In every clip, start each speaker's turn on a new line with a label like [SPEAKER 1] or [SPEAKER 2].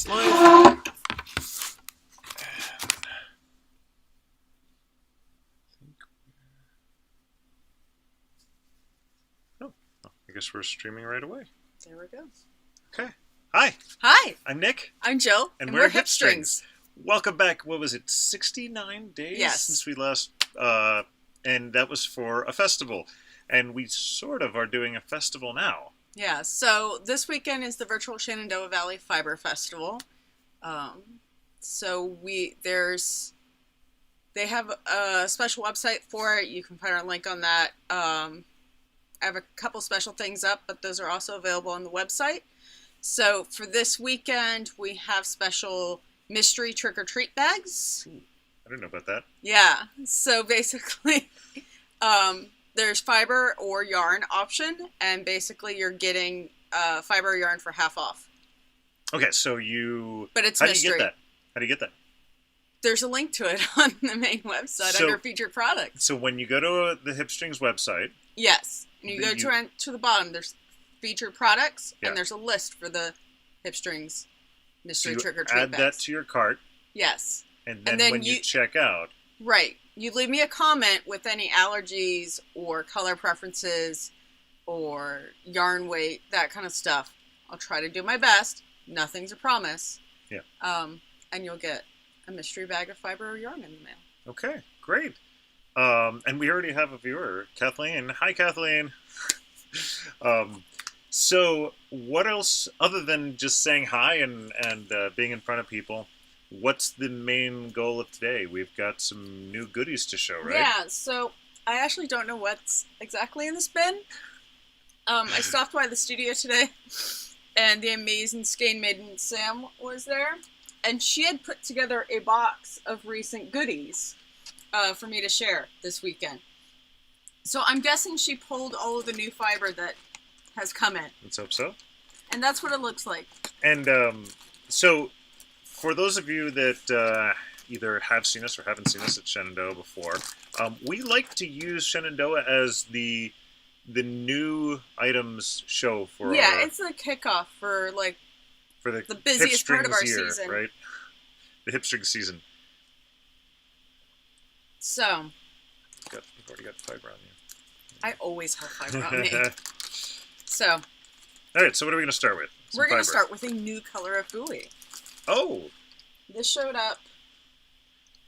[SPEAKER 1] It's live. Oh, I guess we're streaming right away.
[SPEAKER 2] There we go.
[SPEAKER 1] Okay. Hi.
[SPEAKER 2] Hi.
[SPEAKER 1] I'm Nick.
[SPEAKER 2] I'm Jill.
[SPEAKER 1] And we're Hipstrings. Welcome back. What was it? 69 days since we last... and that was for a festival. And we sort of are doing a festival now.
[SPEAKER 2] Yeah, so this weekend is the virtual Shenandoah Valley Fiber Festival. They have a special website for it. You can find our link on that. I have a couple special things up, but those are also available on the website. So for this weekend, we have special mystery trick-or-treat bags.
[SPEAKER 1] Ooh, I didn't know about that.
[SPEAKER 2] Yeah, so basically... there's fiber or yarn option, and basically you're getting fiber or yarn for half off.
[SPEAKER 1] Okay, so you...
[SPEAKER 2] But it's
[SPEAKER 1] How
[SPEAKER 2] mystery.
[SPEAKER 1] do you get that? How do you get that?
[SPEAKER 2] There's a link to it on the main website under featured products.
[SPEAKER 1] So when you go to the Hipstrings website...
[SPEAKER 2] Yes. And you go to the bottom, there's featured products,
[SPEAKER 1] Yeah.
[SPEAKER 2] and there's a list for the Hipstrings mystery trick-or-treat
[SPEAKER 1] add
[SPEAKER 2] bags.
[SPEAKER 1] that to your cart.
[SPEAKER 2] Yes.
[SPEAKER 1] And then when you check out...
[SPEAKER 2] Right. You leave me a comment with any allergies or color preferences or yarn weight, that kind of stuff. I'll try to do my best. Nothing's a promise.
[SPEAKER 1] Yeah.
[SPEAKER 2] And you'll get a mystery bag of fiber or yarn in the mail.
[SPEAKER 1] Okay, great. And we already have a viewer, Kathleen. Hi, Kathleen. So what else, other than just saying hi and being in front of people, what's the main goal of today? We've got some new goodies to show, right?
[SPEAKER 2] Yeah, so I actually don't know what's exactly in this bin. I stopped by the studio today, and the amazing Skein Maiden Sam was there, and she had put together a box of recent goodies for me to share this weekend. So I'm guessing she pulled all of the new fiber that has come in.
[SPEAKER 1] Let's hope so.
[SPEAKER 2] And that's what it looks like.
[SPEAKER 1] And so... For those of you that either have seen us or haven't seen us at Shenandoah before, we like to use Shenandoah as the new items show for
[SPEAKER 2] it's the kickoff for the busiest part of our season,
[SPEAKER 1] right? The Hipstring season.
[SPEAKER 2] So
[SPEAKER 1] We've already got fiber on you.
[SPEAKER 2] I always have fiber on me. So
[SPEAKER 1] all right, so what are we going to start with?
[SPEAKER 2] We're going to start with a new color of buoy.
[SPEAKER 1] Oh!
[SPEAKER 2] This showed up.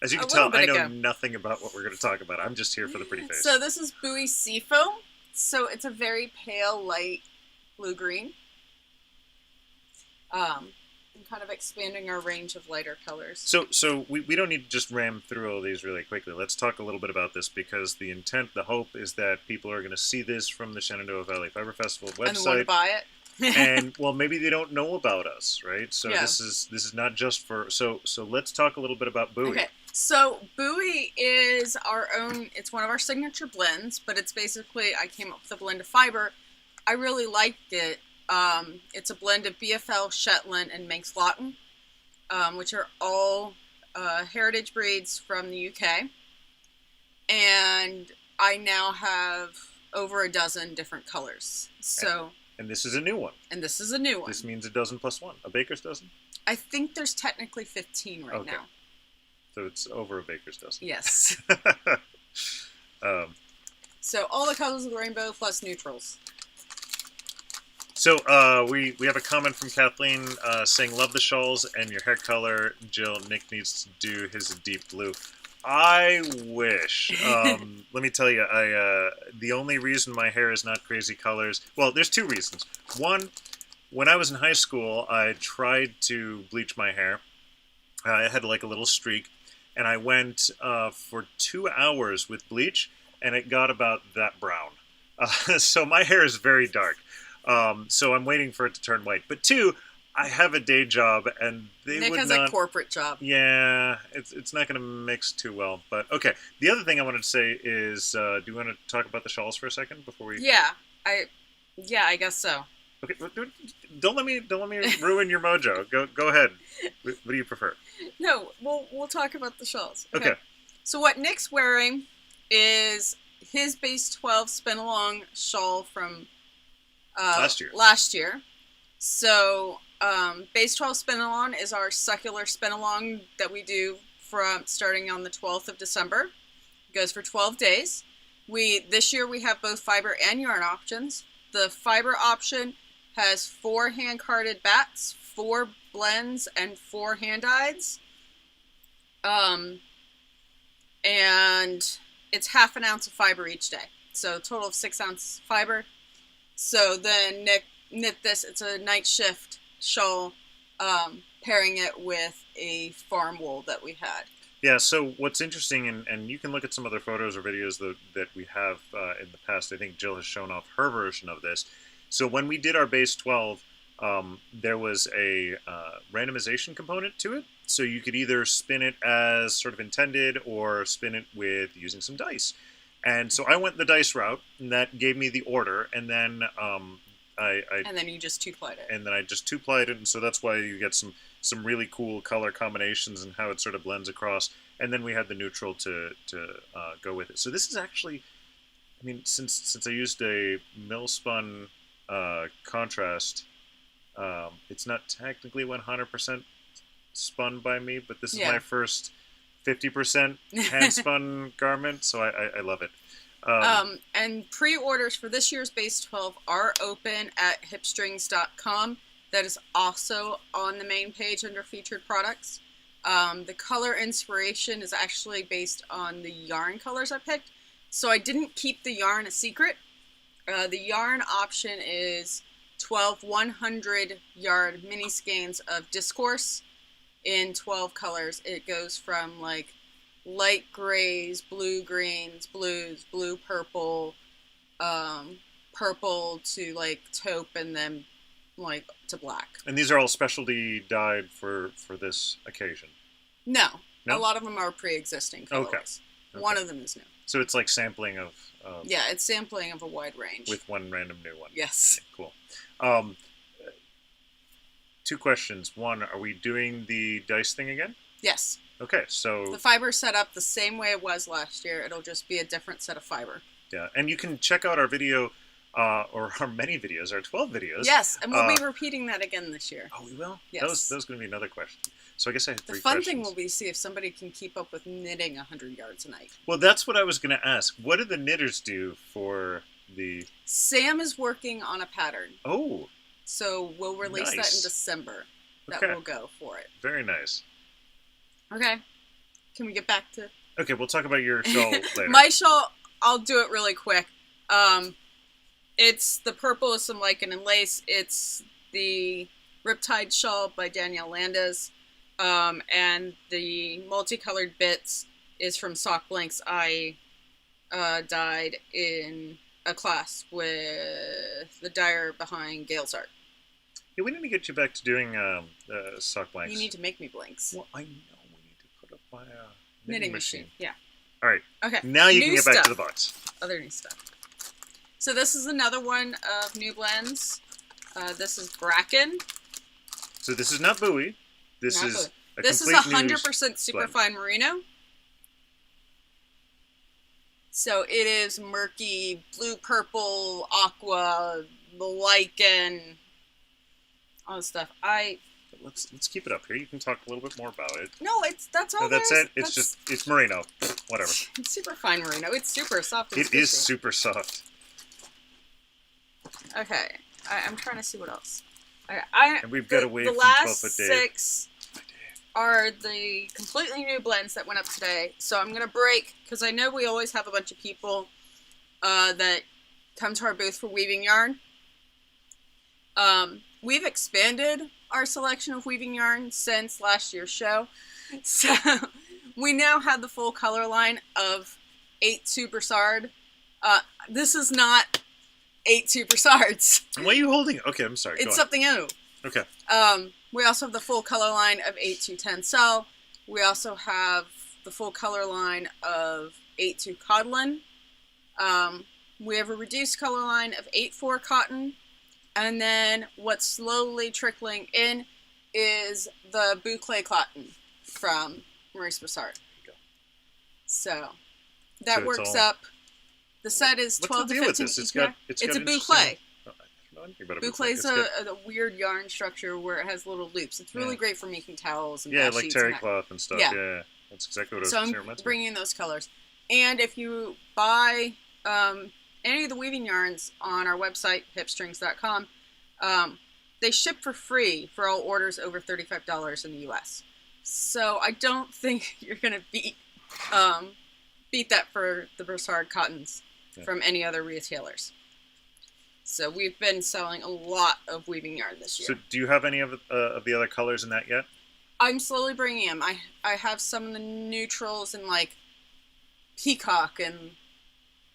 [SPEAKER 1] As you can tell, I know nothing about what we're going to talk about. I'm just here for the pretty face.
[SPEAKER 2] So this is Buoy Sea Foam. So it's a very pale, light blue-green. And kind of expanding our range of lighter colors.
[SPEAKER 1] So we don't need to just ram through all these really quickly. Let's talk a little bit about this, because the intent, the hope, is that people are going to see this from the Shenandoah Valley Fiber Festival website.
[SPEAKER 2] And want to buy it.
[SPEAKER 1] And well, maybe they don't know about us, right? So this is not just for so let's talk a little bit about Buoy.
[SPEAKER 2] Okay, so Buoy is our own. It's one of our signature blends, but it's basically I came up with a blend of fiber. I really liked it. It's a blend of BFL, Shetland, and Manx Lawton, which are all heritage breeds from the UK. And I now have over a dozen different colors. So.
[SPEAKER 1] And this is a new one.
[SPEAKER 2] And this is a new one.
[SPEAKER 1] This means a dozen plus one. A baker's dozen?
[SPEAKER 2] I think there's technically 15 right now.
[SPEAKER 1] So it's over a baker's dozen.
[SPEAKER 2] Yes. So all the colors of the rainbow plus neutrals.
[SPEAKER 1] So we have a comment from Kathleen saying, love the shawls and your hair color. Jill, Nick needs to do his deep blue. I wish. Let me tell you, the only reason my hair is not crazy colors... Well, there's two reasons. One, when I was in high school, I tried to bleach my hair. I had like a little streak, and I went for 2 hours with bleach, and it got about that brown. So my hair is very dark. So I'm waiting for it to turn white. But two, I have a day job, and
[SPEAKER 2] Nick has a corporate job.
[SPEAKER 1] Yeah, it's not going to mix too well. But okay, the other thing I wanted to say is, do you want to talk about the shawls for a second before we?
[SPEAKER 2] Yeah, I guess so.
[SPEAKER 1] Okay, don't let me ruin your mojo. Go ahead. What do you prefer?
[SPEAKER 2] No, we'll talk about the shawls.
[SPEAKER 1] Okay.
[SPEAKER 2] So what Nick's wearing is his base 12 spin along shawl from
[SPEAKER 1] last year.
[SPEAKER 2] So Base 12 spin-along is our secular spin-along that we do from starting on the 12th of December. It goes for 12 days. This year we have both fiber and yarn options. The fiber option has 4 hand-carded bats, 4 blends, and 4 hand-dyeds. And it's half an ounce of fiber each day. So a total of 6 ounces fiber. So then knit this. It's a night shift shawl, pairing it with a farm wool that we had.
[SPEAKER 1] Yeah, so what's interesting, and you can look at some other photos or videos that we have in the past. I think Jill has shown off her version of this. So when we did our base 12, there was a randomization component to it. So you could either spin it as sort of intended or spin it with using some dice. And so I went the dice route, and that gave me the order, and then
[SPEAKER 2] and then you just two-plied it.
[SPEAKER 1] And then I just two-plied it, and so that's why you get some really cool color combinations and how it sort of blends across. And then we had the neutral to go with it. So this is actually, I mean, since I used a mill-spun contrast, it's not technically 100% spun by me, but this is my first 50% hand-spun garment, so I love it.
[SPEAKER 2] And pre-orders for this year's base 12 are open at hipstrings.com. That is also on the main page under featured products. The color inspiration is actually based on the yarn colors I picked, so I didn't keep the yarn a secret. The yarn option is 12 100-yard mini skeins of Discourse in 12 colors. It goes from like light grays, blue greens, blues, blue purple, purple to like taupe, and then like to black.
[SPEAKER 1] And these are all specialty dyed for this occasion?
[SPEAKER 2] No? A lot of them are pre-existing colorways.
[SPEAKER 1] Okay.
[SPEAKER 2] One of them is new.
[SPEAKER 1] So it's like sampling of...
[SPEAKER 2] yeah, it's sampling of a wide range.
[SPEAKER 1] With one random new one.
[SPEAKER 2] Yes.
[SPEAKER 1] Okay, cool. 2 questions. One, are we doing the dice thing again?
[SPEAKER 2] Yes.
[SPEAKER 1] Okay, so...
[SPEAKER 2] The fiber's set up the same way it was last year. It'll just be a different set of fiber.
[SPEAKER 1] Yeah, and you can check out our video, or our many videos, our 12 videos.
[SPEAKER 2] Yes, and we'll be repeating that again this year.
[SPEAKER 1] Oh, we will?
[SPEAKER 2] Yes.
[SPEAKER 1] That was going to be another question. So I guess I had 3
[SPEAKER 2] The fun
[SPEAKER 1] questions.
[SPEAKER 2] thing will be to see if somebody can keep up with knitting 100 yards a night.
[SPEAKER 1] Well, that's what I was going to ask. What do the knitters do for the...
[SPEAKER 2] Sam is working on a pattern.
[SPEAKER 1] Oh.
[SPEAKER 2] So we'll release that in December. That will go for it.
[SPEAKER 1] Very nice.
[SPEAKER 2] Okay. Can we get back to...
[SPEAKER 1] Okay, we'll talk about your shawl later.
[SPEAKER 2] My shawl, I'll do it really quick. It's the purple with some lichen and lace. It's the Riptide shawl by Danielle Landis. And the multicolored bits is from Sock Blanks. I dyed in a class with the dyer behind Gail's art.
[SPEAKER 1] Yeah, we need to get you back to doing sock blanks.
[SPEAKER 2] You need to make me blanks.
[SPEAKER 1] Well, I know. We need to put up my
[SPEAKER 2] knitting machine. Yeah.
[SPEAKER 1] All right.
[SPEAKER 2] Okay.
[SPEAKER 1] Now you can get back to the box.
[SPEAKER 2] Other new stuff. So this is another one of new blends. This is Bracken.
[SPEAKER 1] So this is not Bowie. This is
[SPEAKER 2] this is 100% superfine merino. So it is murky, blue, purple, aqua, lichen, all this stuff.
[SPEAKER 1] Let's keep it up here. You can talk a little bit more about it.
[SPEAKER 2] No, that's all.
[SPEAKER 1] No, that's it. It's merino. Whatever.
[SPEAKER 2] It's super fine merino. It's super soft.
[SPEAKER 1] It is super soft.
[SPEAKER 2] Okay, I'm trying to see what else.
[SPEAKER 1] And we've got away from 12-foot Dave.
[SPEAKER 2] The last 6 are the completely new blends that went up today. So I'm gonna break because I know we always have a bunch of people that come to our booth for weaving yarn. We've expanded our selection of weaving yarn since last year's show. So we now have the full color line of 8-2 Broussard. This is not 8-2 Broussards.
[SPEAKER 1] Why are you holding it? Okay, I'm sorry.
[SPEAKER 2] It's something new.
[SPEAKER 1] Okay.
[SPEAKER 2] We also have the full color line of 8-2 Tencel. We also have the full color line of 8-2 Codlin. We have a reduced color line of 8-4 Cotton. And then what's slowly trickling in is the Boucle Cotton from Maurice Broussard. So that works up. The set is 12 to 15.
[SPEAKER 1] It's a boucle.
[SPEAKER 2] Oh, I don't know
[SPEAKER 1] one? You better
[SPEAKER 2] Boucle is
[SPEAKER 1] good.
[SPEAKER 2] a weird yarn structure where it has little loops. It's really great for making towels and
[SPEAKER 1] like
[SPEAKER 2] sheets
[SPEAKER 1] terry cloth and stuff. Yeah. That's exactly what
[SPEAKER 2] so
[SPEAKER 1] I was
[SPEAKER 2] I'm bringing in those colors. And if you buy any of the weaving yarns on our website, hipstrings.com, they ship for free for all orders over $35 in the U.S. So I don't think you're going to beat that for the Broussard cottons from any other retailers. So we've been selling a lot of weaving yarn this year.
[SPEAKER 1] So do you have any of the other colors in that yet?
[SPEAKER 2] I'm slowly bringing them. I have some of the neutrals and like peacock and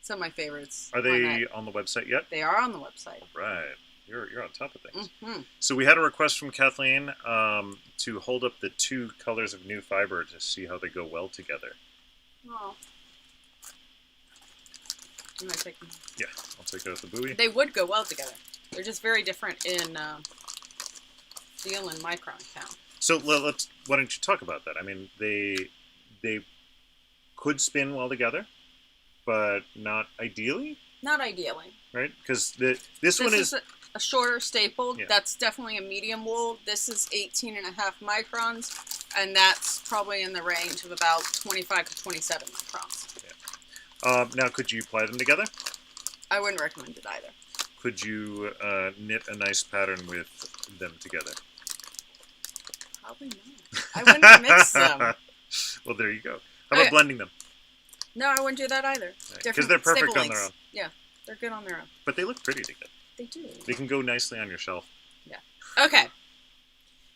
[SPEAKER 2] some of my favorites.
[SPEAKER 1] Are they on the website yet?
[SPEAKER 2] They are on the website.
[SPEAKER 1] Right. You're on top of things.
[SPEAKER 2] Mm-hmm.
[SPEAKER 1] So we had a request from Kathleen to hold up the two colors of new fiber to see how they go well together.
[SPEAKER 2] Oh. Am I taking...
[SPEAKER 1] Yeah, I'll take out the buoy.
[SPEAKER 2] They would go well together. They're just very different in feel and micron count.
[SPEAKER 1] So why don't you talk about that? I mean, they could spin well together, but not ideally.
[SPEAKER 2] Not ideally.
[SPEAKER 1] Right? Because this one is
[SPEAKER 2] a shorter staple.
[SPEAKER 1] Yeah.
[SPEAKER 2] That's definitely a medium wool. This is 18.5 microns, and that's probably in the range of about 25 to 27 microns.
[SPEAKER 1] Yeah. Now, could you apply them together?
[SPEAKER 2] I wouldn't recommend it either.
[SPEAKER 1] Could you knit a nice pattern with them together?
[SPEAKER 2] Probably not. I wouldn't mix them.
[SPEAKER 1] Well, there you go. How about blending them?
[SPEAKER 2] No, I wouldn't do that either.
[SPEAKER 1] Because they're perfect on their own.
[SPEAKER 2] Yeah, they're good on their own.
[SPEAKER 1] But they look pretty together.
[SPEAKER 2] They do.
[SPEAKER 1] They can go nicely on your shelf.
[SPEAKER 2] Yeah. Okay.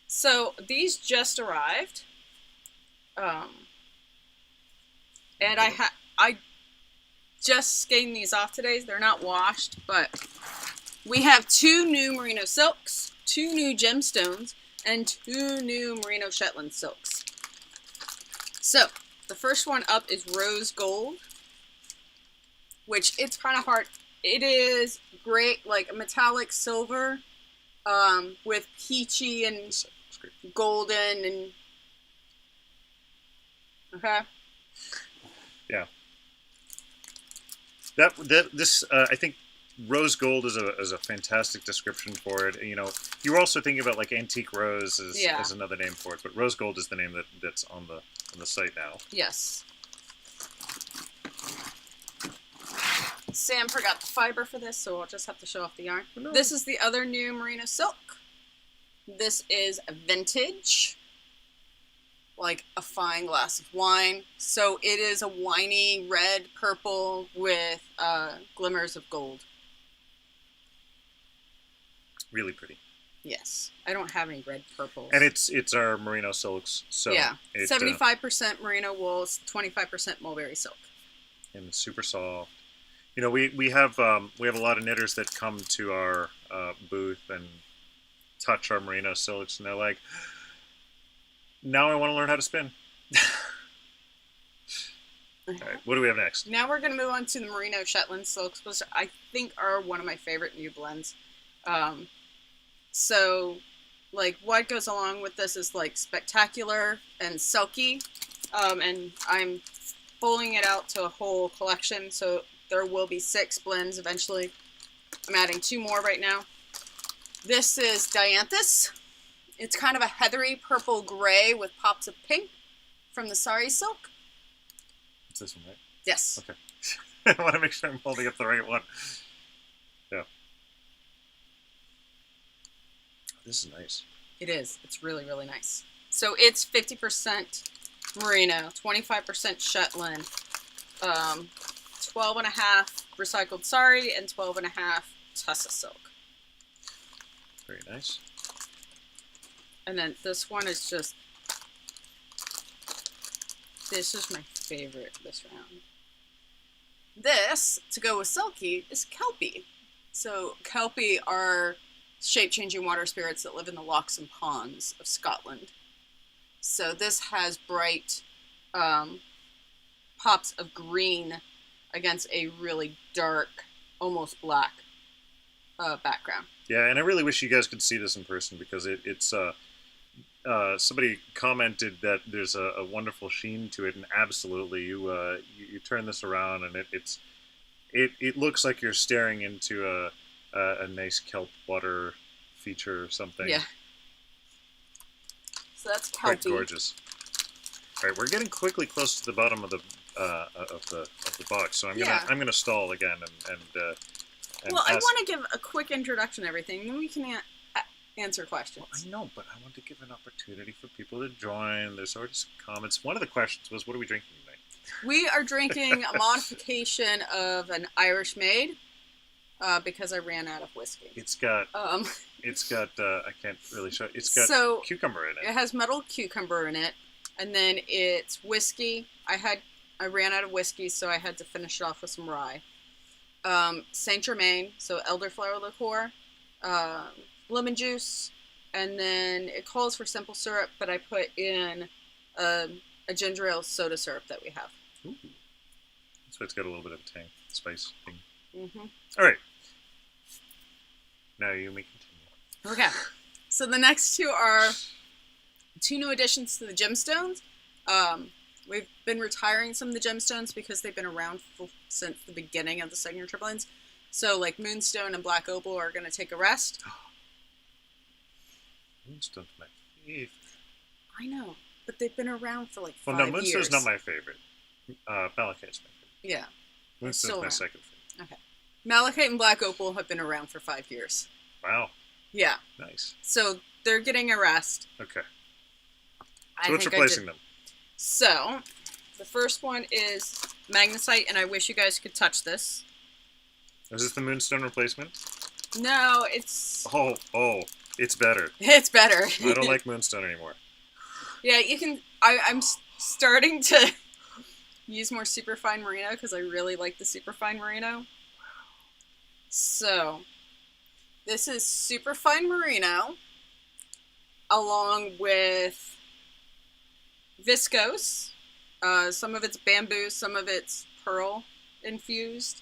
[SPEAKER 2] So these just arrived. And I just skeined these off today. They're not washed, but we have 2 new merino silks, 2 new gemstones, and 2 new merino Shetland silks. So the first one up is rose gold, which it's kind of hard. It is great, like a metallic silver with peachy and golden and okay.
[SPEAKER 1] Yeah. This I think rose gold is a fantastic description for it. You know, you were also thinking about like antique rose as another name for it, but rose gold is the name that's on the site now.
[SPEAKER 2] Yes. Sam forgot the fiber for this, so I'll just have to show off the yarn. No. This is the other new merino silk. This is a vintage, like a fine glass of wine. So it is a winey red purple with glimmers of gold.
[SPEAKER 1] Really pretty.
[SPEAKER 2] Yes, I don't have any red purples.
[SPEAKER 1] And it's our merino silks. So
[SPEAKER 2] yeah, 75% merino wool, 25% mulberry silk.
[SPEAKER 1] And it's super soft. You know, we have a lot of knitters that come to our booth and touch our merino silks, and they're like, "Now I want to learn how to spin." All right, what do we have next?
[SPEAKER 2] Now we're going to move on to the merino Shetland silks, which I think are one of my favorite new blends. So, like, what goes along with this is like spectacular and silky, and I'm pulling it out to a whole collection. So there will be 6 blends eventually. I'm adding 2 more right now. This is Dianthus. It's kind of a heathery purple gray with pops of pink from the sari silk.
[SPEAKER 1] It's this one, right?
[SPEAKER 2] Yes.
[SPEAKER 1] Okay. I want to make sure I'm holding up the right one. Yeah. This is nice.
[SPEAKER 2] It is. It's really, really nice. So it's 50% merino, 25% Shetland, 12.5 recycled sari, and 12.5 tussa silk.
[SPEAKER 1] Very nice.
[SPEAKER 2] And then this one is just, this is my favorite this round. This, to go with silky, is kelpie. So kelpie are shape-changing water spirits that live in the lochs and ponds of Scotland. So this has bright pops of green against a really dark, almost black background.
[SPEAKER 1] Yeah, and I really wish you guys could see this in person because it's somebody commented that there's a wonderful sheen to it, and absolutely, you turn this around and it looks like you're staring into a nice kelp water feature or something.
[SPEAKER 2] Yeah. So that's
[SPEAKER 1] Quite
[SPEAKER 2] kelpie.
[SPEAKER 1] gorgeous. All right, we're getting quickly close to the bottom of the box, so I'm gonna stall again and
[SPEAKER 2] well, I want to give a quick introduction to everything, then we can answer questions.
[SPEAKER 1] Well, I know, but I want to give an opportunity for people to join. There's already some comments. One of the questions was, what are we drinking tonight?
[SPEAKER 2] We are drinking a modification of an Irish Maid because I ran out of whiskey.
[SPEAKER 1] It's got I can't really show it. It's got cucumber in it.
[SPEAKER 2] It has metal cucumber in it, and then it's whiskey. I ran out of whiskey, so I had to finish it off with some rye. Saint Germain, so elderflower liqueur, lemon juice, and then it calls for simple syrup, but I put in a ginger ale soda syrup that we have.
[SPEAKER 1] Ooh. So it's got a little bit of a tang, spice thing.
[SPEAKER 2] Mm-hmm.
[SPEAKER 1] All right. Now you may continue.
[SPEAKER 2] Okay. So the next two are two new additions to the gemstones. We've been retiring some of the gemstones because they've been around since the beginning of the signature blends. So like Moonstone and Black Opal are going to take a rest.
[SPEAKER 1] Moonstone's my favorite.
[SPEAKER 2] I know, but they've been around for like 5 years.
[SPEAKER 1] Well, no, Moonstone's not my favorite. Malachite's my favorite.
[SPEAKER 2] Yeah.
[SPEAKER 1] Moonstone's my second favorite.
[SPEAKER 2] Okay. Malachite and Black Opal have been around for 5 years.
[SPEAKER 1] Wow.
[SPEAKER 2] Yeah.
[SPEAKER 1] Nice.
[SPEAKER 2] So they're getting a rest.
[SPEAKER 1] Okay. So what's replacing them?
[SPEAKER 2] So, the first one is magnesite, and I wish you guys could touch this.
[SPEAKER 1] Is this the Moonstone replacement?
[SPEAKER 2] No, it's...
[SPEAKER 1] Oh, it's better.
[SPEAKER 2] It's better.
[SPEAKER 1] I don't like Moonstone anymore.
[SPEAKER 2] Yeah, you can... I'm starting to use more superfine merino, because I really like the superfine merino. So, this is superfine merino, along with viscose. Some of it's bamboo, some of it's pearl infused.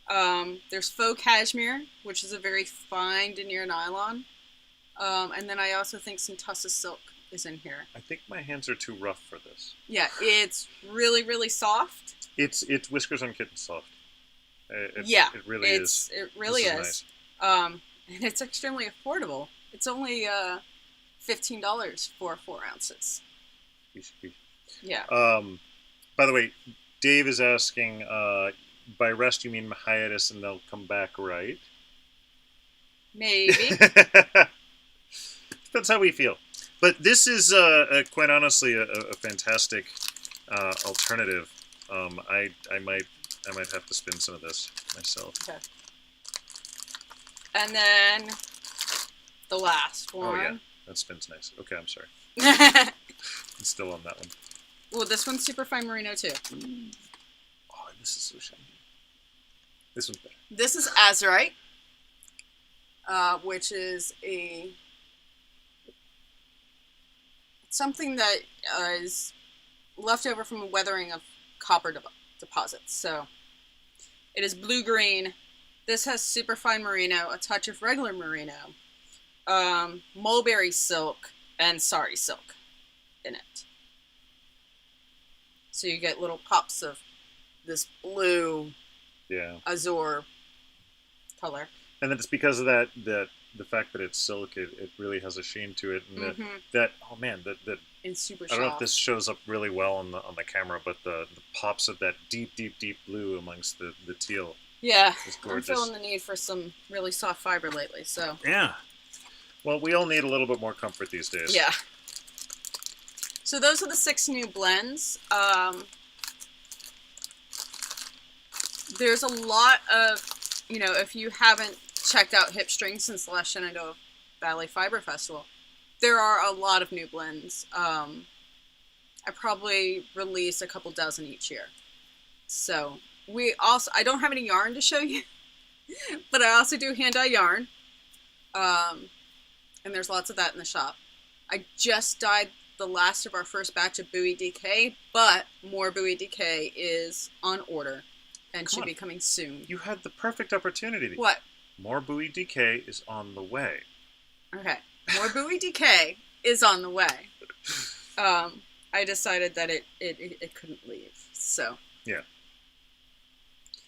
[SPEAKER 2] There's faux cashmere, which is a very fine denier nylon. And then I also think some Tussa silk is in here.
[SPEAKER 1] I think my hands are too rough for this.
[SPEAKER 2] Yeah, it's really, really soft.
[SPEAKER 1] It's Whiskers on Kitten soft. It really is.
[SPEAKER 2] It really is. Nice. And it's extremely affordable. It's only $15 for 4 ounces. Yeah.
[SPEAKER 1] By the way, Dave is asking, by rest you mean hiatus and they'll come back, right?
[SPEAKER 2] Maybe.
[SPEAKER 1] That's how we feel. But this is quite honestly a fantastic alternative. I might have to spin some of this myself. Okay.
[SPEAKER 2] And then the last one.
[SPEAKER 1] Oh yeah, that spins nice. Okay, I'm sorry. I'm still on that one.
[SPEAKER 2] Well, this one's super fine merino too.
[SPEAKER 1] Oh, this is so shiny. This one's better.
[SPEAKER 2] This is azurite, which is something that is left over from a weathering of copper deposits. So it is blue-green. This has superfine merino, a touch of regular merino, mulberry silk, and sari silk in it. So you get little pops of this blue, azure color.
[SPEAKER 1] And then it's because of that the fact that it's silk, it really has a sheen to it, and that
[SPEAKER 2] it's super
[SPEAKER 1] soft. I don't know if this shows up really well on the camera, but the pops of that deep blue amongst the teal.
[SPEAKER 2] Yeah, I'm feeling the need for some really soft fiber lately. So
[SPEAKER 1] yeah, well, we all need a little bit more comfort these days.
[SPEAKER 2] Yeah. So those are the 6 new blends. There's a lot of, if you haven't checked out Hipstrings since the last Shenandoah Valley Fiber Festival, there are a lot of new blends. I probably release a couple dozen each year. So I don't have any yarn to show you, but I also do hand dye yarn. And there's lots of that in the shop. I just dyed the last of our first batch of Buoy DK, but more Buoy DK is on order and should be coming soon.
[SPEAKER 1] You had the perfect opportunity.
[SPEAKER 2] What?
[SPEAKER 1] More Buoy DK is on the way.
[SPEAKER 2] Okay. More Buoy DK is on the way. I decided that it couldn't leave. So.
[SPEAKER 1] Yeah.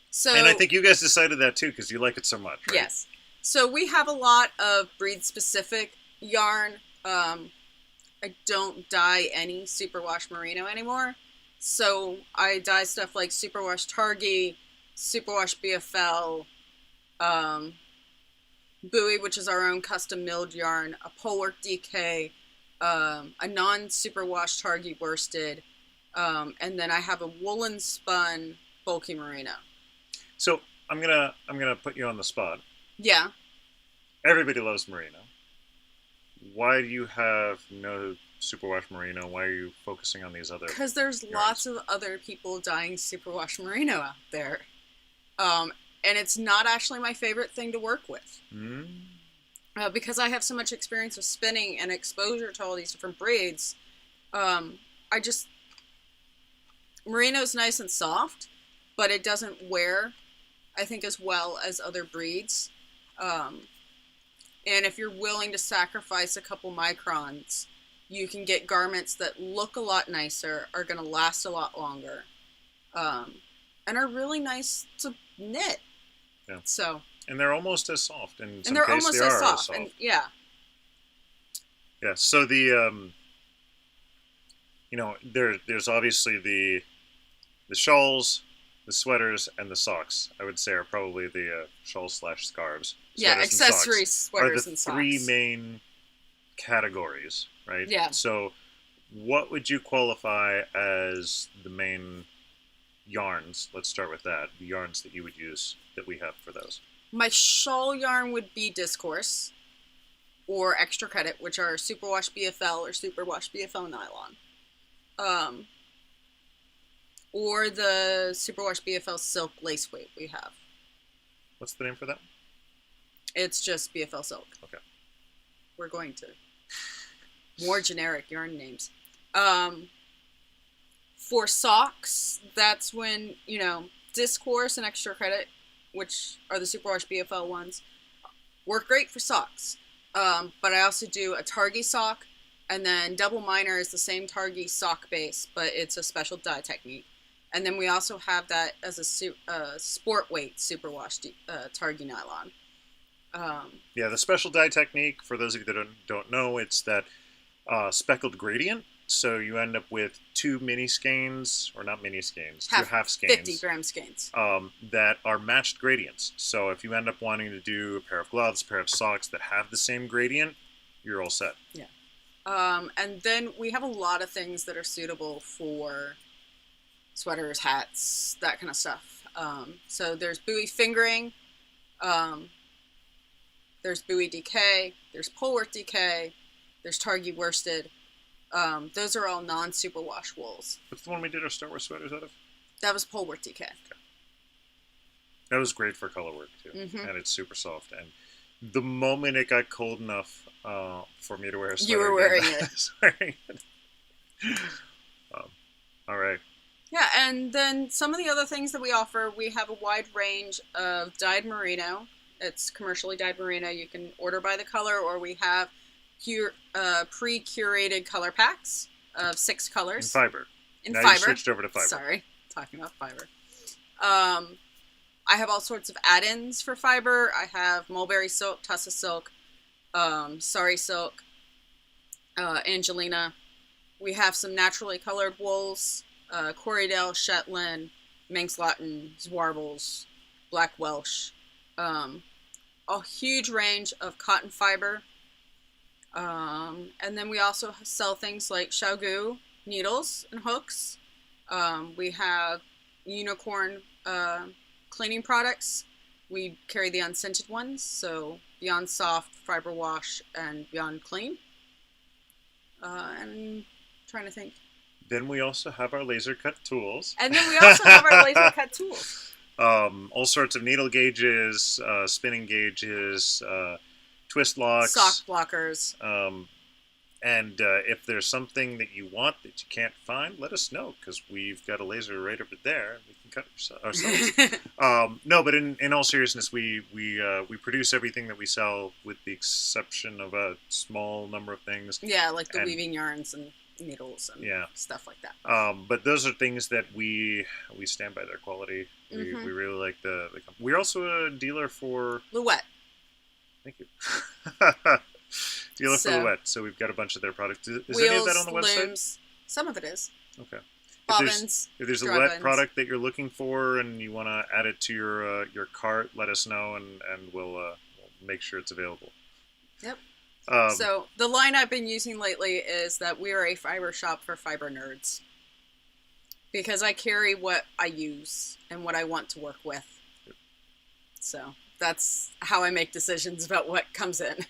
[SPEAKER 2] So.
[SPEAKER 1] And I think you guys decided that too because you like it so much, right?
[SPEAKER 2] Yes. So we have a lot of breed-specific yarn. I don't dye any superwash merino anymore. So I dye stuff like superwash targi, superwash BFL, buoy, which is our own custom milled yarn, a polework DK, a non-superwash targi worsted, and then I have a woolen spun bulky merino.
[SPEAKER 1] So I'm gonna put you on the spot.
[SPEAKER 2] Yeah.
[SPEAKER 1] Everybody loves merino. Why do you have no superwash merino? Why are you focusing on these other?
[SPEAKER 2] Because there's
[SPEAKER 1] yarns?
[SPEAKER 2] lots of other people dyeing superwash merino out there. And it's not actually my favorite thing to work with. Because I have so much experience with spinning and exposure to all these different breeds. Merino's nice and soft, but it doesn't wear, I think, as well as other breeds. And if you're willing to sacrifice a couple microns, you can get garments that look a lot nicer, are going to last a lot longer, and are really nice to knit.
[SPEAKER 1] Yeah.
[SPEAKER 2] So.
[SPEAKER 1] And they're almost as soft. In some
[SPEAKER 2] they're
[SPEAKER 1] cases,
[SPEAKER 2] almost
[SPEAKER 1] they
[SPEAKER 2] as
[SPEAKER 1] are
[SPEAKER 2] soft.
[SPEAKER 1] as soft.
[SPEAKER 2] And yeah.
[SPEAKER 1] Yeah. So there's obviously the shawls, the sweaters, and the socks. I would say are probably the shawls/scarves.
[SPEAKER 2] Yeah, accessories, sweaters, and socks
[SPEAKER 1] are the three main categories, right?
[SPEAKER 2] Yeah.
[SPEAKER 1] So, what would you qualify as the main yarns? Let's start with that. The yarns that you would use that we have for those.
[SPEAKER 2] My shawl yarn would be Discourse or Extra Credit, which are superwash BFL or superwash BFL nylon. Or the superwash BFL silk lace weight we have.
[SPEAKER 1] What's the name for that?
[SPEAKER 2] It's just BFL silk.
[SPEAKER 1] Okay.
[SPEAKER 2] We're going to more generic yarn names. For socks, that's when, Discourse and Extra Credit, which are the superwash BFL ones, work great for socks. But I also do a Targi sock, and then Double Minor is the same Targi sock base, but it's a special dye technique. And then we also have that as a sport weight superwash Targi nylon.
[SPEAKER 1] Yeah, the special dye technique, for those of you that don't know, it's that speckled gradient. So you end up with two mini skeins, or not mini skeins, two half skeins.
[SPEAKER 2] 50-gram skeins.
[SPEAKER 1] That are matched gradients. So if you end up wanting to do a pair of gloves, a pair of socks that have the same gradient, you're all set.
[SPEAKER 2] Yeah. And then we have a lot of things that are suitable for sweaters, hats, that kind of stuff. So there's buoy fingering, there's buoy DK, there's polework DK, there's Targi worsted. Those are all non-superwash wools.
[SPEAKER 1] What's the one we did our Star Wars sweaters out of?
[SPEAKER 2] That was polework DK. Okay.
[SPEAKER 1] That was great for color work too, and it's super soft. And the moment it got cold enough for me to wear a sweater,
[SPEAKER 2] you were wearing it.
[SPEAKER 1] All right.
[SPEAKER 2] Yeah, and then some of the other things that we offer, we have a wide range of dyed merino. It's commercially dyed merino. You can order by the color, or we have pre-curated color packs of 6 colors.
[SPEAKER 1] In fiber.
[SPEAKER 2] Now
[SPEAKER 1] you switched over to fiber.
[SPEAKER 2] Sorry, talking about fiber. I have all sorts of add-ins for fiber. I have mulberry silk, tussa silk, sari silk, Angelina. We have some naturally colored wools, Corriedale, Shetland, Manx Latin, Zwarbles, Black Welsh. A huge range of cotton fiber. And then we also sell things like Xiaogu needles and hooks. We have unicorn cleaning products. We carry the unscented ones, so Beyond Soft, Fiber Wash, and Beyond Clean. And I'm trying to think.
[SPEAKER 1] Then we also have our laser cut tools.
[SPEAKER 2] And then we also have our laser cut tools.
[SPEAKER 1] All sorts of needle gauges, spinning gauges, twist locks,
[SPEAKER 2] sock blockers.
[SPEAKER 1] And if there's something that you want that you can't find, let us know, because we've got a laser right over there. We can cut it ourselves. No, but in all seriousness, we produce everything that we sell, with the exception of a small number of things.
[SPEAKER 2] Yeah, like the weaving yarns and needles and stuff like that.
[SPEAKER 1] But those are things that we stand by their quality. We really like the company. We're also a dealer for
[SPEAKER 2] Louette.
[SPEAKER 1] Thank you. Dealer for the
[SPEAKER 2] So
[SPEAKER 1] Wet. So we've got a bunch of their products. Is any of that
[SPEAKER 2] wheels,
[SPEAKER 1] on the website?
[SPEAKER 2] looms, some of it is.
[SPEAKER 1] Okay.
[SPEAKER 2] Bobbins,
[SPEAKER 1] If there's a
[SPEAKER 2] dry
[SPEAKER 1] wet
[SPEAKER 2] buttons.
[SPEAKER 1] product that you're looking for and you want to add it to your cart, let us know and we'll make sure it's available.
[SPEAKER 2] Yep.
[SPEAKER 1] Um,
[SPEAKER 2] So the line I've been using lately is that we are a fiber shop for fiber nerds. Because I carry what I use and what I want to work with. So that's how I make decisions about what comes in.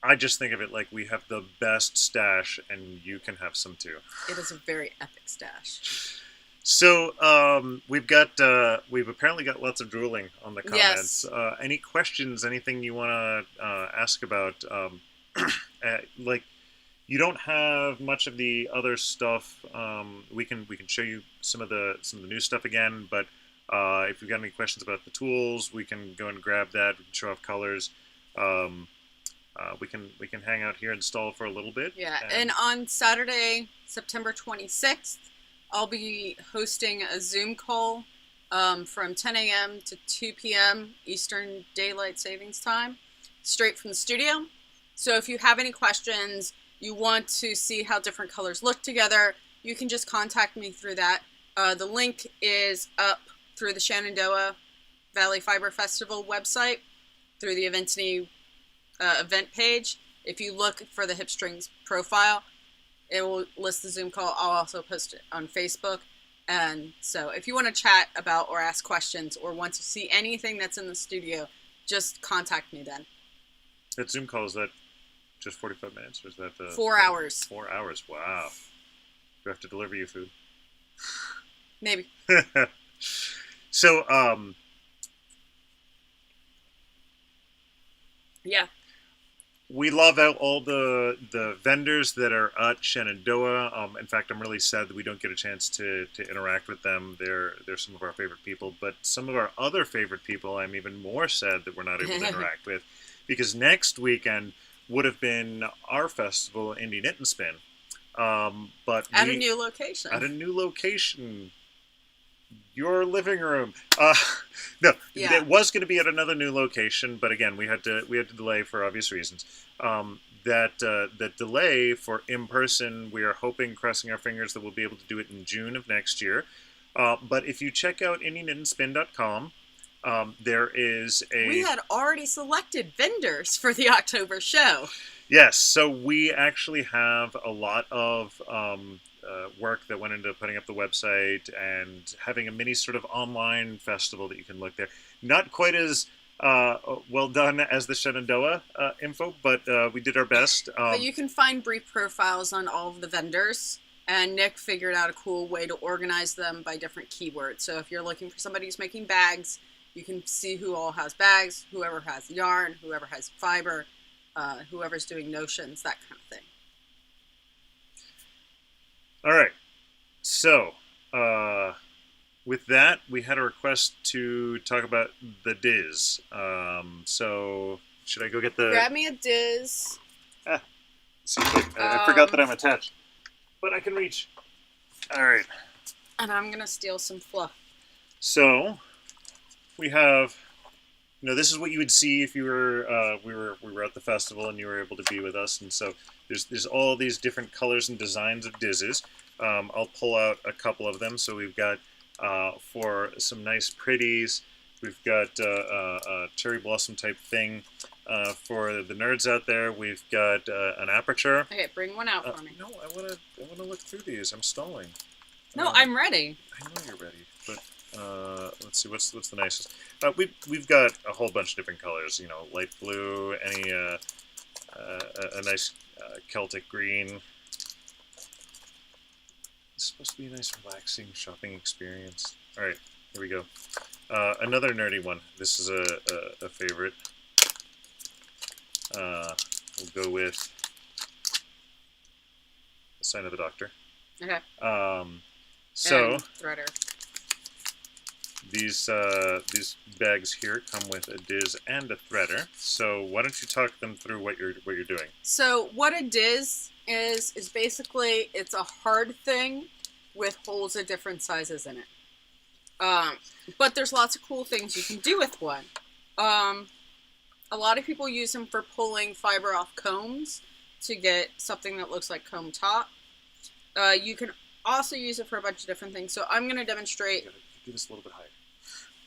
[SPEAKER 1] I just think of it like we have the best stash and you can have some too.
[SPEAKER 2] It is a very epic stash.
[SPEAKER 1] So we've apparently got lots of drooling on the comments.
[SPEAKER 2] Yes.
[SPEAKER 1] Any questions? Anything you want to ask about? Like, you don't have much of the other stuff. We can show you some of the new stuff again. But if you've got any questions about the tools, we can go and grab that. We can show off colors. We can hang out here and stall for a little bit.
[SPEAKER 2] Yeah, and on Saturday, September 26th, I'll be hosting a Zoom call from 10 a.m. to 2 p.m. Eastern Daylight Savings Time, straight from the studio. So if you have any questions, you want to see how different colors look together, you can just contact me through that. The link is up through the Shenandoah Valley Fiber Festival website, through the Eventini event page. If you look for the Hipstrings profile, it will list the Zoom call. I'll also post it on Facebook. And so if you want to chat about or ask questions or want to see anything that's in the studio, just contact me then.
[SPEAKER 1] That Zoom call, is that just 45 minutes? Or is that
[SPEAKER 2] 4 hours.
[SPEAKER 1] 4 hours, wow. Do I have to deliver you food?
[SPEAKER 2] Maybe.
[SPEAKER 1] So,
[SPEAKER 2] Yeah.
[SPEAKER 1] we love out all the vendors that are at Shenandoah. In fact, I'm really sad that we don't get a chance to interact with them. They're some of our favorite people, but some of our other favorite people, I'm even more sad that we're not able to interact with, because next weekend would have been our festival, Indie Knit and Spin. But
[SPEAKER 2] At a new location.
[SPEAKER 1] At a new location. Your living room. No,
[SPEAKER 2] Yeah.
[SPEAKER 1] it was going to be at another new location, but again, we had to delay for obvious reasons. That delay for in person, we are hoping, crossing our fingers, that we'll be able to do it in June of next year. But if you check out indieknitandspin.com, there is a.
[SPEAKER 2] We had already selected vendors for the October show.
[SPEAKER 1] Yes, so we actually have a lot of work that went into putting up the website and having a mini sort of online festival that you can look there. Not quite as well done as the Shenandoah info, but we did our best.
[SPEAKER 2] But you can find brief profiles on all of the vendors, and Nick figured out a cool way to organize them by different keywords. So if you're looking for somebody who's making bags, you can see who all has bags, whoever has yarn, whoever has fiber, whoever's doing notions, that kind of thing.
[SPEAKER 1] All right. So, with that, we had a request to talk about the Diz. So, should I go get the...
[SPEAKER 2] Grab me a Diz.
[SPEAKER 1] See, I forgot that I'm attached. But I can reach. All right.
[SPEAKER 2] And I'm going to steal some fluff.
[SPEAKER 1] So, we have... this is what you would see if you were we were at the festival and you were able to be with us. And so there's all these different colors and designs of Dizzes. I'll pull out a couple of them. So we've got for some nice pretties. We've got a cherry blossom type thing. For the nerds out there, we've got an aperture.
[SPEAKER 2] Okay, bring one out for me.
[SPEAKER 1] No, I wanna look through these. I'm stalling.
[SPEAKER 2] No, I'm ready.
[SPEAKER 1] I know you're ready, but. Let's see, what's the nicest? We've got a whole bunch of different colors. Light blue, any a nice Celtic green. It's supposed to be a nice, relaxing shopping experience. All right, here we go. Another nerdy one. This is a favorite. We'll go with the Sign of the Doctor.
[SPEAKER 2] Okay.
[SPEAKER 1] So
[SPEAKER 2] and threader.
[SPEAKER 1] These bags here come with a Diz and a threader. So why don't you talk them through what you're doing? So
[SPEAKER 2] what a Diz is basically, it's a hard thing with holes of different sizes in it. But there's lots of cool things you can do with one. A lot of people use them for pulling fiber off combs to get something that looks like comb top. You can also use it for a bunch of different things. So I'm going to demonstrate.
[SPEAKER 1] Do this a little bit higher.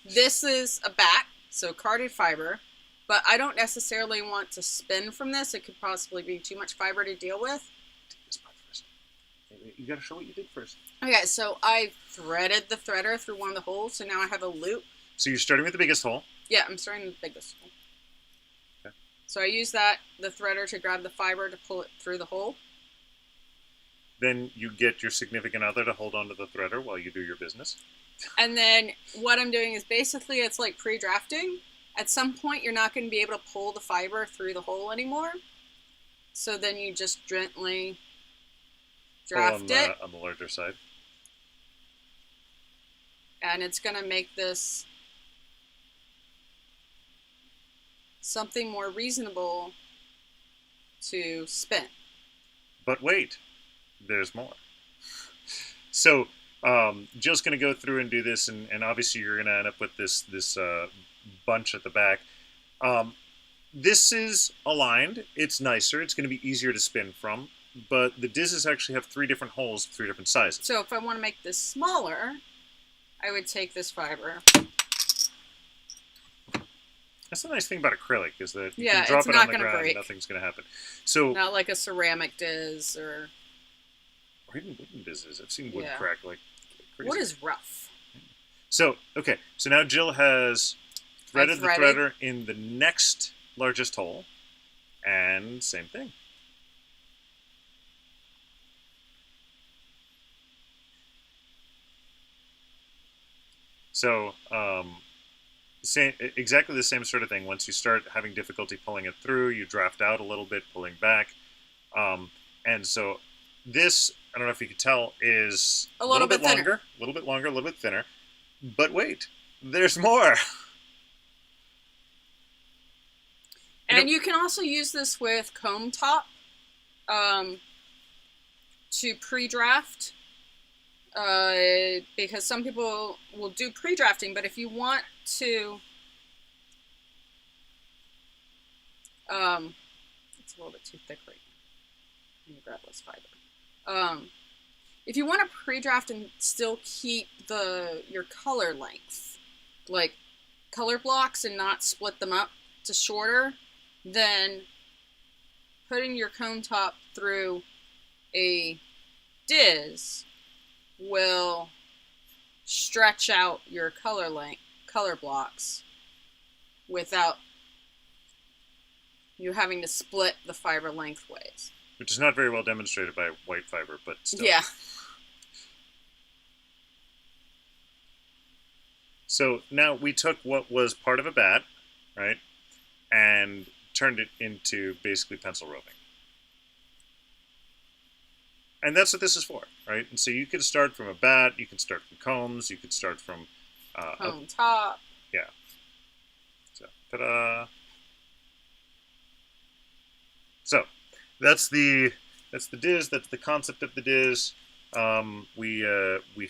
[SPEAKER 2] This is a back, so carded fiber, but I don't necessarily want to spin from this. It could possibly be too much fiber to deal with.
[SPEAKER 1] Take this part first. You got to show what you did first.
[SPEAKER 2] Okay, so I threaded the threader through one of the holes, so now I have a loop.
[SPEAKER 1] So you're starting with the biggest hole.
[SPEAKER 2] Yeah, I'm starting with the biggest hole.
[SPEAKER 1] Okay.
[SPEAKER 2] So I use the threader to grab the fiber to pull it through the hole.
[SPEAKER 1] Then you get your significant other to hold onto the threader while you do your business.
[SPEAKER 2] And then what I'm doing is basically it's like pre-drafting. At some point, you're not going to be able to pull the fiber through the hole anymore. So then you just gently draft it.
[SPEAKER 1] On the larger side.
[SPEAKER 2] And it's going to make this something more reasonable to spin.
[SPEAKER 1] But wait, there's more. So Jill's going to go through and do this, and obviously you're going to end up with this bunch at the back. This is aligned. It's nicer. It's going to be easier to spin from. But the dizzes actually have 3 different holes, 3 different sizes.
[SPEAKER 2] So if I want to make this smaller, I would take this fiber.
[SPEAKER 1] That's the nice thing about acrylic, is that you
[SPEAKER 2] Yeah,
[SPEAKER 1] can drop
[SPEAKER 2] it's
[SPEAKER 1] it
[SPEAKER 2] not
[SPEAKER 1] on the
[SPEAKER 2] gonna
[SPEAKER 1] ground
[SPEAKER 2] break.
[SPEAKER 1] and nothing's going to happen. So,
[SPEAKER 2] Not like a ceramic diz or...
[SPEAKER 1] or even wooden dizzes. I've seen wood
[SPEAKER 2] Yeah.
[SPEAKER 1] crack like crazy.
[SPEAKER 2] What is rough?
[SPEAKER 1] So, okay. So now Jill has threaded the threader in the next largest hole. And same thing. So, exactly the same sort of thing. Once you start having difficulty pulling it through, you draft out a little bit, pulling back. And so this, I don't know if you can tell, is
[SPEAKER 2] A little bit thinner.
[SPEAKER 1] longer, a little bit longer, a little bit thinner. But wait, there's more.
[SPEAKER 2] And you can also use this with comb top to pre-draft. Because some people will do pre-drafting, but if you want to, it's a little bit too thick right now. Let me grab this fiber. If you want to pre-draft and still keep your color length, like color blocks, and not split them up to shorter, then putting your cone top through a diz will stretch out your color blocks without you having to split the fiber lengthways.
[SPEAKER 1] Which is not very well demonstrated by white fiber, but still.
[SPEAKER 2] Yeah.
[SPEAKER 1] So now we took what was part of a bat, right, and turned it into basically pencil roving. And that's what this is for, right? And so you can start from a bat, you can start from combs, you can start from...
[SPEAKER 2] Comb top.
[SPEAKER 1] Yeah. So, ta-da! So, that's the diz, that's the concept of the diz. We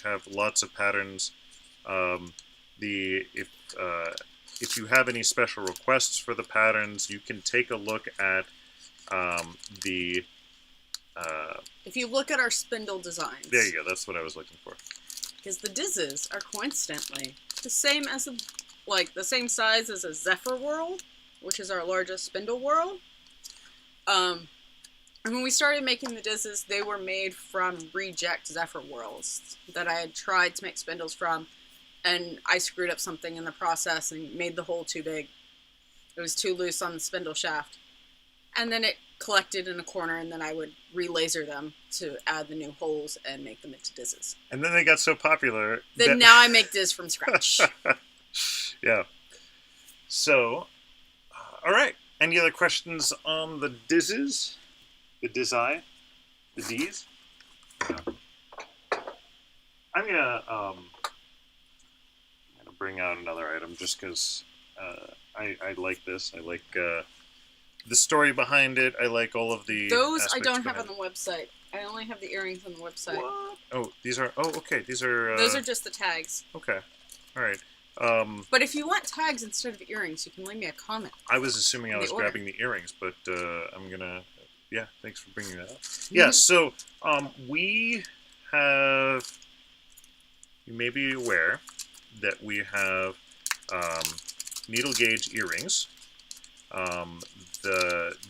[SPEAKER 1] have lots of patterns. If you have any special requests for the patterns, you can take a look at
[SPEAKER 2] if you look at our spindle designs.
[SPEAKER 1] There you go. That's what I was looking for.
[SPEAKER 2] Because the dizzes are coincidentally the same as the same size as a Zephyr Whirl, which is our largest spindle whorl. And when we started making the dizzes, they were made from reject Zephyr Whirls that I had tried to make spindles from, and I screwed up something in the process and made the hole too big. It was too loose on the spindle shaft. And then it collected in a corner, and then I would re-laser them to add the new holes and make them into dizzes.
[SPEAKER 1] And then they got so popular
[SPEAKER 2] Then now I make diz from scratch.
[SPEAKER 1] Yeah. So, all right. Any other questions on the dizzes? The dizzi? The D's? Yeah. I'm gonna bring out another item just because I like this. I like the story behind it. I like all of the
[SPEAKER 2] Those I don't have
[SPEAKER 1] behind
[SPEAKER 2] on the website. I only have the earrings on the website.
[SPEAKER 1] What? Oh, these are... Oh, okay. These are...
[SPEAKER 2] Those are just the tags.
[SPEAKER 1] Okay. All right.
[SPEAKER 2] But if you want tags instead of earrings, you can leave me a comment.
[SPEAKER 1] I was assuming I
[SPEAKER 2] The
[SPEAKER 1] was
[SPEAKER 2] order.
[SPEAKER 1] grabbing the earrings, but I'm gonna. Yeah, thanks for bringing that up. Yeah, so we have. You may be aware that we have needle gauge earrings.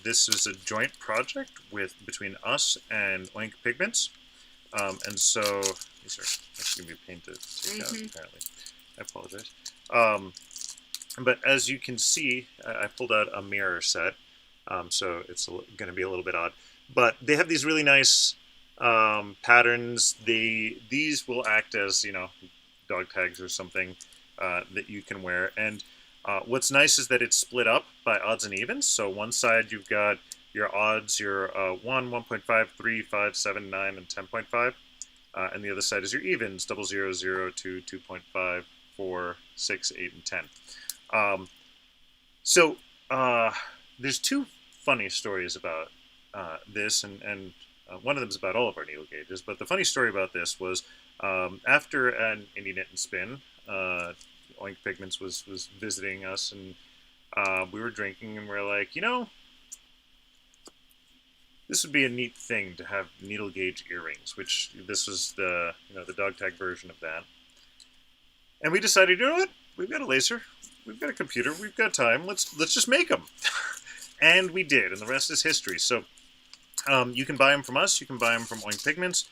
[SPEAKER 1] This is a joint project between us and Oink Pigments, and so these are actually gonna be a pain to take out. Apparently, I apologize. But as you can see, I pulled out a mirror set, so it's going to be a little bit odd. But they have these really nice patterns. These will act as dog tags or something that you can wear. And what's nice is that it's split up by odds and evens. So one side you've got your odds, your 1, 1.5, 3, 5, 7, 9, and 10.5. And the other side is your evens, 0, 0, 0, 2, 2.5, 4, 6, 8, and 10. So there's two funny stories about this, and one of them is about all of our needle gauges. But the funny story about this was after an Indie Knit and Spin, Oink Pigments was visiting us, and we were drinking, and we're like, this would be a neat thing to have needle gauge earrings, which this was the dog tag version of that. And we decided, you know what? We've got a laser, we've got a computer, we've got time. Let's just make them. And we did, and the rest is history. So you can buy them from us. You can buy them from Oink Pigments,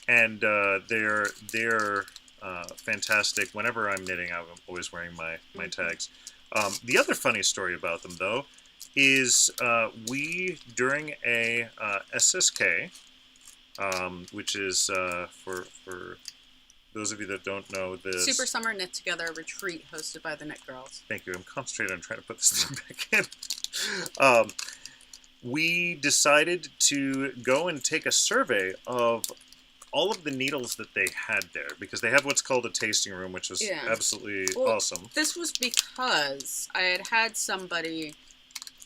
[SPEAKER 1] and they're fantastic. Whenever I'm knitting, I'm always wearing my tags. The other funny story about them, though, is we during a SSK, which is for those of you that don't know this...
[SPEAKER 2] Super Summer Knit Together retreat hosted by the Knit Girls.
[SPEAKER 1] Thank you. I'm concentrating on trying to put this thing back in. We decided to go and take a survey of all of the needles that they had there, because they have what's called a tasting room, which was absolutely awesome.
[SPEAKER 2] This was because I had somebody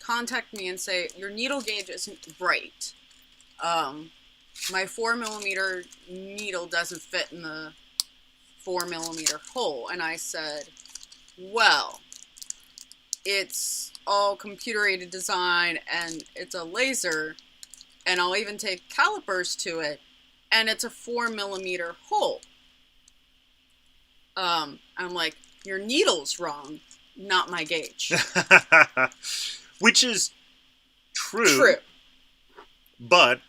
[SPEAKER 2] contact me and say, your needle gauge isn't right. My 4mm needle doesn't fit in the 4mm hole. And I said, well, it's all computer-aided design and it's a laser, and I'll even take calipers to it, and it's a 4mm hole. I'm like, your needle's wrong, not my gauge.
[SPEAKER 1] Which is true. But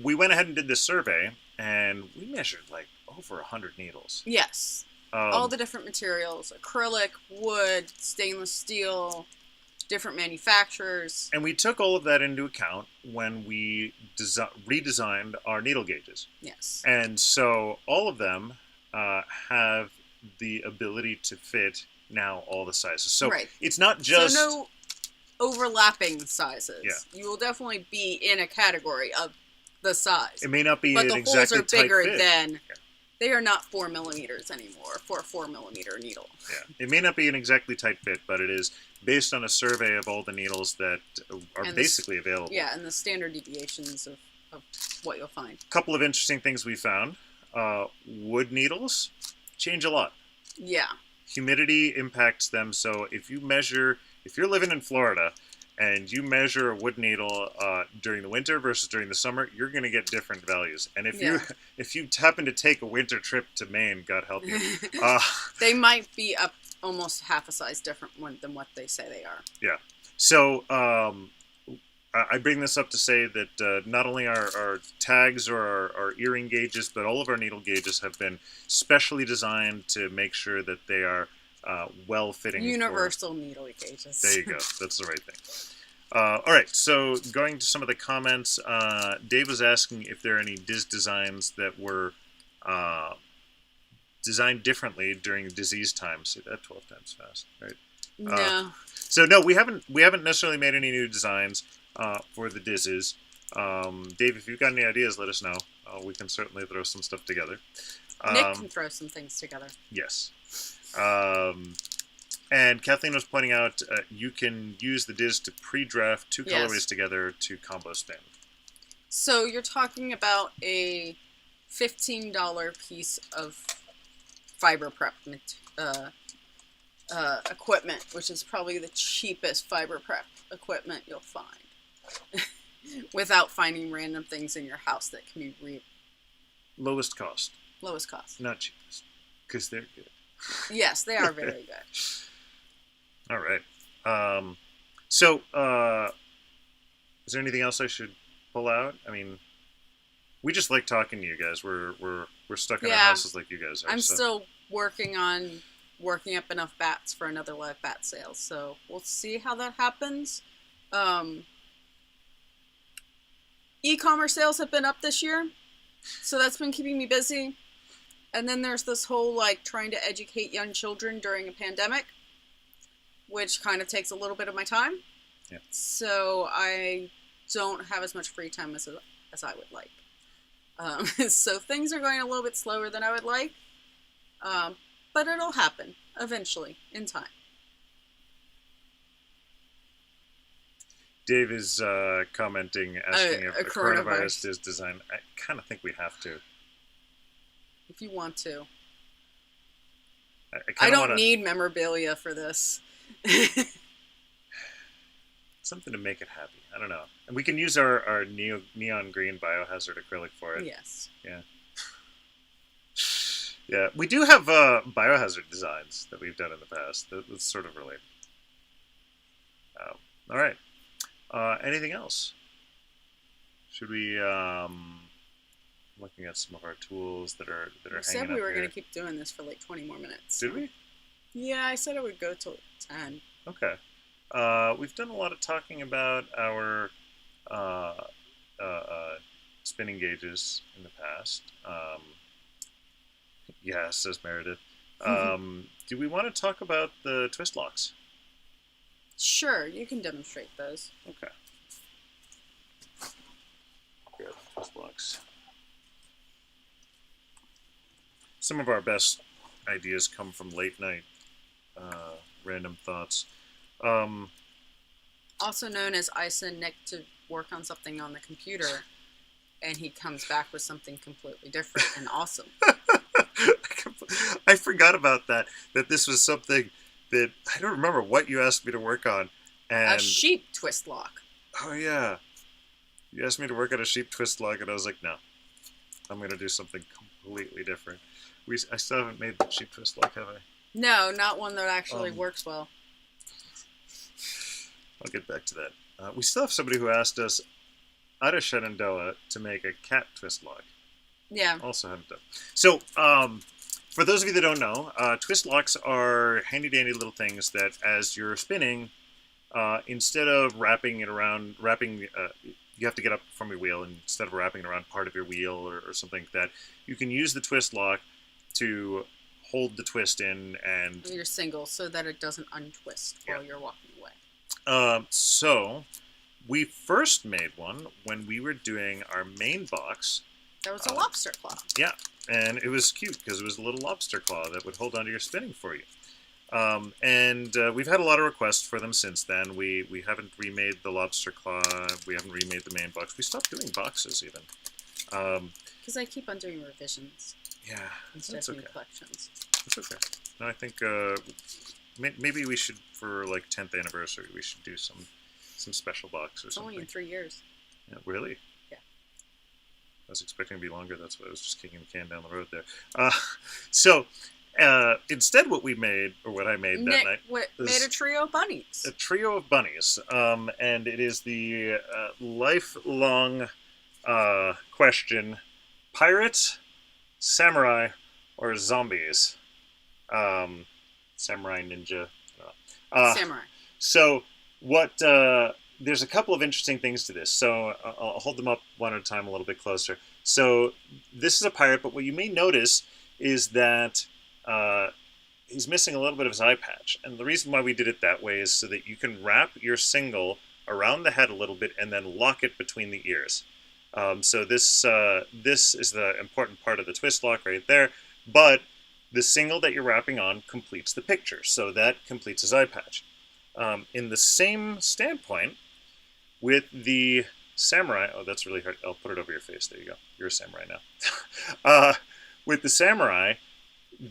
[SPEAKER 1] we went ahead and did this survey, and we measured like over 100 needles.
[SPEAKER 2] Yes. All the different materials: acrylic, wood, stainless steel, different manufacturers.
[SPEAKER 1] And we took all of that into account when we redesigned our needle gauges.
[SPEAKER 2] Yes.
[SPEAKER 1] And so all of them have the ability to fit now all the sizes. So it's not just...
[SPEAKER 2] So no overlapping sizes.
[SPEAKER 1] Yeah.
[SPEAKER 2] You will definitely be in a category of the size.
[SPEAKER 1] It may not be
[SPEAKER 2] but
[SPEAKER 1] an
[SPEAKER 2] the
[SPEAKER 1] exactly
[SPEAKER 2] holes are bigger
[SPEAKER 1] tight fit.
[SPEAKER 2] than...
[SPEAKER 1] Yeah.
[SPEAKER 2] They are not 4mm anymore for a 4mm needle.
[SPEAKER 1] Yeah, it may not be an exactly tight fit, but it is based on a survey of all the needles that are basically available.
[SPEAKER 2] Yeah, and the standard deviations of what you'll find.
[SPEAKER 1] A couple of interesting things we found. Wood needles change a lot.
[SPEAKER 2] Yeah.
[SPEAKER 1] Humidity impacts them, so if you're living in Florida and you measure a wood needle during the winter versus during the summer, you're going to get different values. And if you happen to take a winter trip to Maine, God help you,
[SPEAKER 2] they might be up almost half a size different than what they say they are.
[SPEAKER 1] Yeah. So I bring this up to say that not only our tags or our earring gauges, but all of our needle gauges have been specially designed to make sure that they are well-fitting.
[SPEAKER 2] Universal needle gauges.
[SPEAKER 1] There you go. That's the right thing. All right, so going to some of the comments, Dave was asking if there are any designs that were designed differently during disease time. Say that 12 times fast, right?
[SPEAKER 2] No.
[SPEAKER 1] So no, we haven't necessarily made any new designs for the Dizzes. Dave, if you've got any ideas, let us know. We can certainly throw some stuff together.
[SPEAKER 2] Nick can throw some things together.
[SPEAKER 1] Yes. And Kathleen was pointing out you can use the Diz to pre-draft two colorways together to combo spin.
[SPEAKER 2] So you're talking about a $15 piece of fiber prep equipment, which is probably the cheapest fiber prep equipment you'll find. Without finding random things in your house that can be
[SPEAKER 1] Lowest cost,
[SPEAKER 2] lowest cost.
[SPEAKER 1] not cheapest, because they're good.
[SPEAKER 2] Yes, they are very good.
[SPEAKER 1] All right. So, is there anything else I should pull out? I mean, we just like talking to you guys. We're stuck in our houses like you guys are.
[SPEAKER 2] I'm still working on working up enough bats for another live bat sale, so we'll see how that happens. E-commerce sales have been up this year, so that's been keeping me busy. And then there's this whole like trying to educate young children during a pandemic, which kind of takes a little bit of my time.
[SPEAKER 1] Yeah.
[SPEAKER 2] So I don't have as much free time as I would like. So things are going a little bit slower than I would like, but it'll happen eventually in time.
[SPEAKER 1] Dave is commenting, asking if
[SPEAKER 2] a
[SPEAKER 1] the coronavirus is designed. I kind of think we have to.
[SPEAKER 2] If you want to.
[SPEAKER 1] I
[SPEAKER 2] don't need memorabilia for this.
[SPEAKER 1] Something to make it happy. I don't know. And we can use our neon green biohazard acrylic for it.
[SPEAKER 2] Yes.
[SPEAKER 1] Yeah. Yeah. We do have biohazard designs that we've done in the past. That's sort of related. All right. Anything else? Should we looking at some of our tools that are hanging up here?
[SPEAKER 2] We said we were going to keep doing this for like 20 more minutes.
[SPEAKER 1] Did we?
[SPEAKER 2] Yeah, I said it would go till 10.
[SPEAKER 1] Okay. We've done a lot of talking about our spinning gauges in the past. Yeah, says Meredith. Do we want to talk about the twist locks?
[SPEAKER 2] Sure, you can demonstrate those.
[SPEAKER 1] Okay. Grab the twist locks. Some of our best ideas come from late night random thoughts.
[SPEAKER 2] Also known as I send Nick to work on something on the computer, and he comes back with something completely different and awesome.
[SPEAKER 1] I forgot about that. That this was something that I don't remember what you asked me to work on. And
[SPEAKER 2] a sheep twist lock.
[SPEAKER 1] Oh yeah, you asked me to work on a sheep twist lock, and I was like, no, I'm going to do something completely different. I still haven't made the sheep twist lock, have I?
[SPEAKER 2] No, not one that actually works well.
[SPEAKER 1] I'll get back to that. We still have somebody who asked us out of Shenandoah to make a cat twist lock.
[SPEAKER 2] Yeah.
[SPEAKER 1] Also haven't done. So, for those of you that don't know, twist locks are handy-dandy little things that, as you're spinning, instead of wrapping, you have to get up from your wheel, and instead of wrapping it around part of your wheel or something like that, you can use the twist lock to hold the twist in and
[SPEAKER 2] you're single so that it doesn't untwist while you're walking away.
[SPEAKER 1] So we first made one when we were doing our main box.
[SPEAKER 2] That was a lobster claw.
[SPEAKER 1] Yeah, and it was cute because it was a little lobster claw that would hold onto your spinning for you. And we've had a lot of requests for them since then. We haven't remade the lobster claw. We haven't remade the main box. We stopped doing boxes even.
[SPEAKER 2] Because I keep on doing revisions.
[SPEAKER 1] Yeah,
[SPEAKER 2] instead of new collections.
[SPEAKER 1] That's okay. No, I think maybe we should, for like 10th anniversary, we should do some special box or
[SPEAKER 2] it's
[SPEAKER 1] something.
[SPEAKER 2] Only in 3 years.
[SPEAKER 1] Yeah, really?
[SPEAKER 2] Yeah.
[SPEAKER 1] I was expecting to be longer. That's why I was just kicking the can down the road there. So instead, what we made, or what I made that night,
[SPEAKER 2] made a trio of bunnies.
[SPEAKER 1] A trio of bunnies, and it is the lifelong question: pirates, samurai, or zombies? Samurai, ninja.
[SPEAKER 2] Samurai.
[SPEAKER 1] So what? There's a couple of interesting things to this. So I'll hold them up one at a time, a little bit closer. So this is a pirate, but what you may notice is that he's missing a little bit of his eye patch. And the reason why we did it that way is so that you can wrap your single around the head a little bit and then lock it between the ears. So this is the important part of the twist lock right there. But the single that you're wrapping on completes the picture. So that completes his eye patch. In the same standpoint, with the samurai... Oh, that's really hard. I'll put it over your face. There you go. You're a samurai now. With the samurai,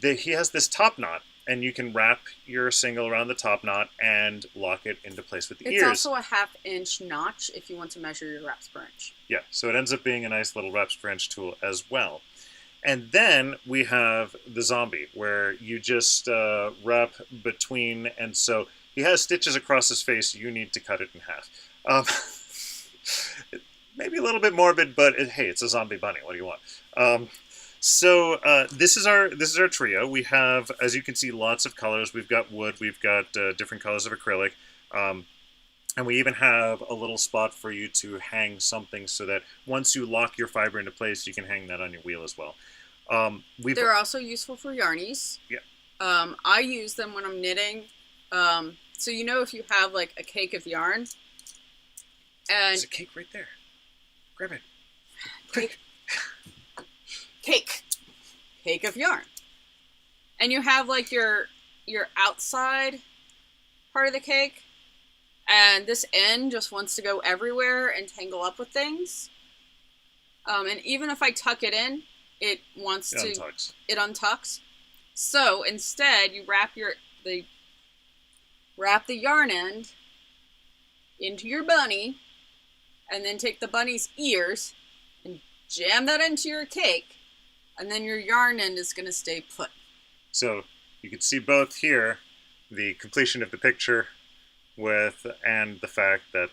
[SPEAKER 1] he has this top knot, and you can wrap your single around the top knot and lock it into place with the ears.
[SPEAKER 2] It's also a 1/2 inch notch if you want to measure your wraps per inch.
[SPEAKER 1] Yeah, so it ends up being a nice little wraps per inch tool as well. And then we have the zombie, where you just wrap between, and so he has stitches across his face. You need to cut it in half. Maybe a little bit morbid, but hey, it's a zombie bunny. What do you want? So this is our trio. We have, as you can see, lots of colors. We've got wood. We've got different colors of acrylic. And we even have a little spot for you to hang something so that once you lock your fiber into place, you can hang that on your wheel as well.
[SPEAKER 2] They're also useful for yarnies.
[SPEAKER 1] Yeah.
[SPEAKER 2] I use them when I'm knitting. So if you have like a cake of yarn, and
[SPEAKER 1] there's a cake right there. Grab it.
[SPEAKER 2] Cake of yarn, and you have like your outside part of the cake, and this end just wants to go everywhere and tangle up with things. And even if I tuck it in, it untucks. So instead, you wrap the yarn end into your bunny, and then take the bunny's ears and jam that into your cake, and then your yarn end is going to stay put.
[SPEAKER 1] So you can see both here, the completion of the picture and the fact that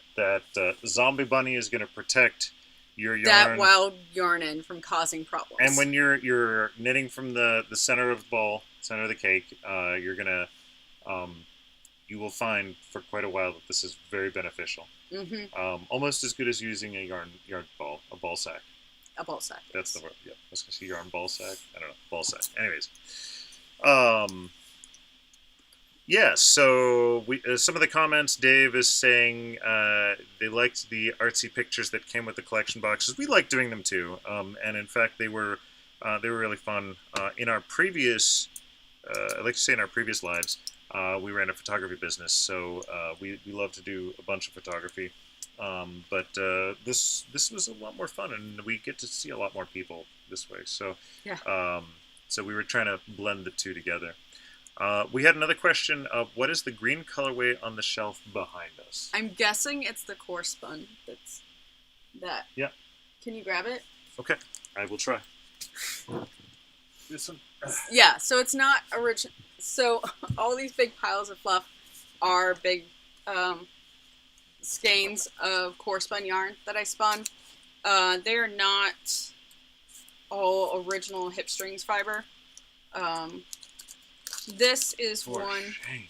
[SPEAKER 1] zombie bunny is going to protect your yarn.
[SPEAKER 2] That wild yarn end from causing problems.
[SPEAKER 1] And when you're knitting from the center of the ball, center of the cake, you're going to, you will find for quite a while that this is very beneficial. Mm-hmm. Almost as good as using a yarn ball, a ball sack.
[SPEAKER 2] A ball sack.
[SPEAKER 1] That's the word. Yeah, I was going to say yarn ball sack. I don't know, ball sack. Anyways, yeah. So some of the comments, Dave is saying they liked the artsy pictures that came with the collection boxes. We like doing them too, and in fact, they were really fun. In our previous, I'd like to say in our previous lives, we ran a photography business, so we love to do a bunch of photography. But this was a lot more fun, and we get to see a lot more people this way. So
[SPEAKER 2] yeah.
[SPEAKER 1] So we were trying to blend the two together. We had another question of what is the green colorway on the shelf behind us?
[SPEAKER 2] I'm guessing it's the core spun. That's that.
[SPEAKER 1] Yeah.
[SPEAKER 2] Can you grab it?
[SPEAKER 1] Okay, I will try. This one.
[SPEAKER 2] Yeah. So it's not original. So all these big piles of fluff are big skeins of core spun yarn that I spun. They are not all original Hipstrings fiber. This is one.
[SPEAKER 1] Shame.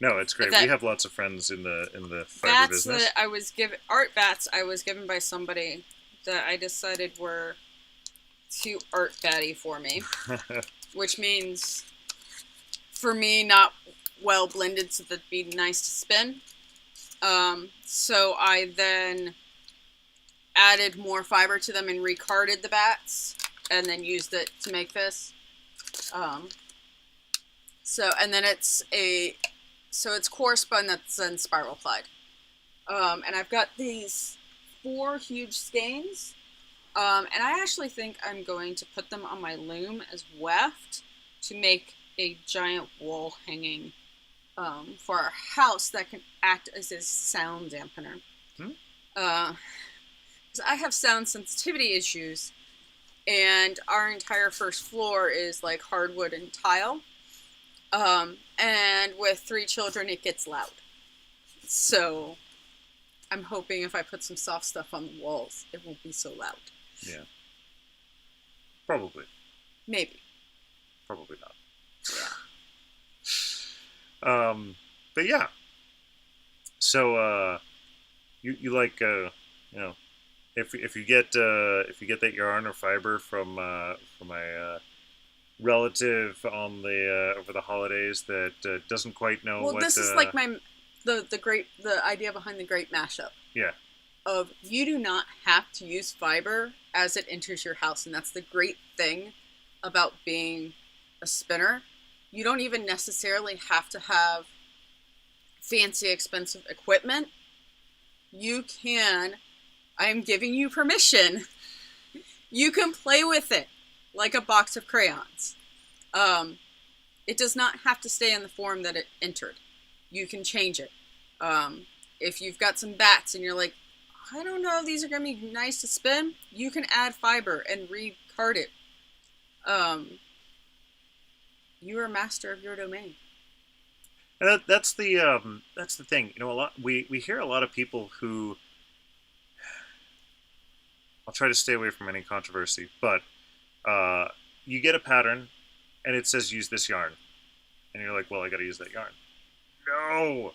[SPEAKER 1] No, it's great. We have lots of friends in the fiber business.
[SPEAKER 2] That I was given art bats. I was given by somebody that I decided were too art batty for me, which means for me not well blended, so that'd be nice to spin. So I then added more fiber to them and recarded the bats, and then used it to make this. And then it's core spun that's then spiral plied. And I've got these 4 huge skeins. And I actually think I'm going to put them on my loom as weft to make a giant wall hanging for our house that can act as a sound dampener. Because I have sound sensitivity issues, and our entire first floor is like hardwood and tile. And with 3 children, it gets loud. So I'm hoping if I put some soft stuff on the walls, it won't be so loud.
[SPEAKER 1] Yeah. Probably.
[SPEAKER 2] Maybe.
[SPEAKER 1] Probably not.
[SPEAKER 2] Yeah.
[SPEAKER 1] But yeah. So you like if you get that yarn or fiber from my relative on the over the holidays that doesn't quite know what.
[SPEAKER 2] Well, this is like the idea behind the great mashup.
[SPEAKER 1] Yeah.
[SPEAKER 2] Of you do not have to use fiber as it enters your house, and that's the great thing about being a spinner. You don't even necessarily have to have fancy, expensive equipment. You can, I am giving you permission, you can play with it like a box of crayons. It does not have to stay in the form that it entered. You can change it. If you've got some bats and you're like, I don't know if these are going to be nice to spin, you can add fiber and recard it. You are a master of your domain.
[SPEAKER 1] And that's the thing. You know, we hear a lot of people who. I'll try to stay away from any controversy, but you get a pattern, and it says use this yarn, and you're like, well, I got to use that yarn. No,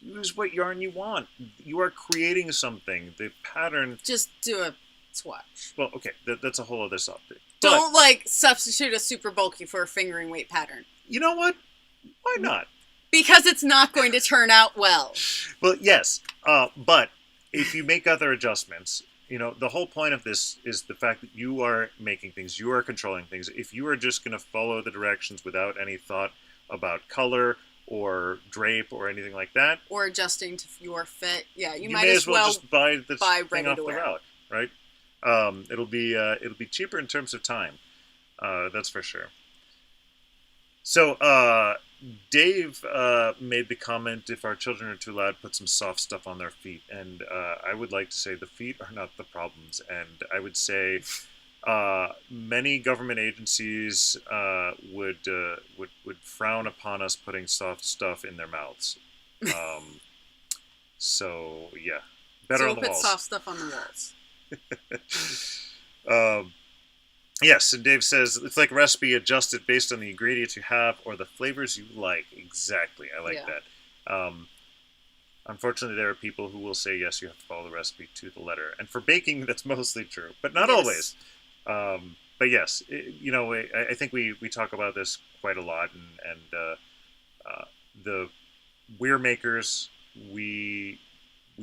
[SPEAKER 1] use what yarn you want. You are creating something. The pattern.
[SPEAKER 2] Just do a swatch.
[SPEAKER 1] Well, okay, that's a whole other subject.
[SPEAKER 2] Don't like substitute a super bulky for a fingering weight pattern.
[SPEAKER 1] You know what? Why not?
[SPEAKER 2] Because it's not going to turn out well.
[SPEAKER 1] Well, yes, but if you make other adjustments, you know, the whole point of this is the fact that you are making things, you are controlling things. If you are just going to follow the directions without any thought about color or drape or anything like that,
[SPEAKER 2] or adjusting to your fit, yeah, you
[SPEAKER 1] might as well just buy the thing off the route, right? It'll be cheaper in terms of time, that's for sure. So Dave made the comment, if our children are too loud, put some soft stuff on their feet. And I would like to say the feet are not the problems. And I would say many government agencies would frown upon us putting soft stuff in their mouths. So, yeah. Better on the walls.
[SPEAKER 2] So we'll put soft stuff on the walls.
[SPEAKER 1] Yes, and Dave says, it's like a recipe adjusted based on the ingredients you have or the flavors you like. Exactly. I like that. Unfortunately, there are people who will say, yes, you have to follow the recipe to the letter. And for baking, that's mostly true, but not always. But yes, I think we talk about this quite a lot. And we're makers. We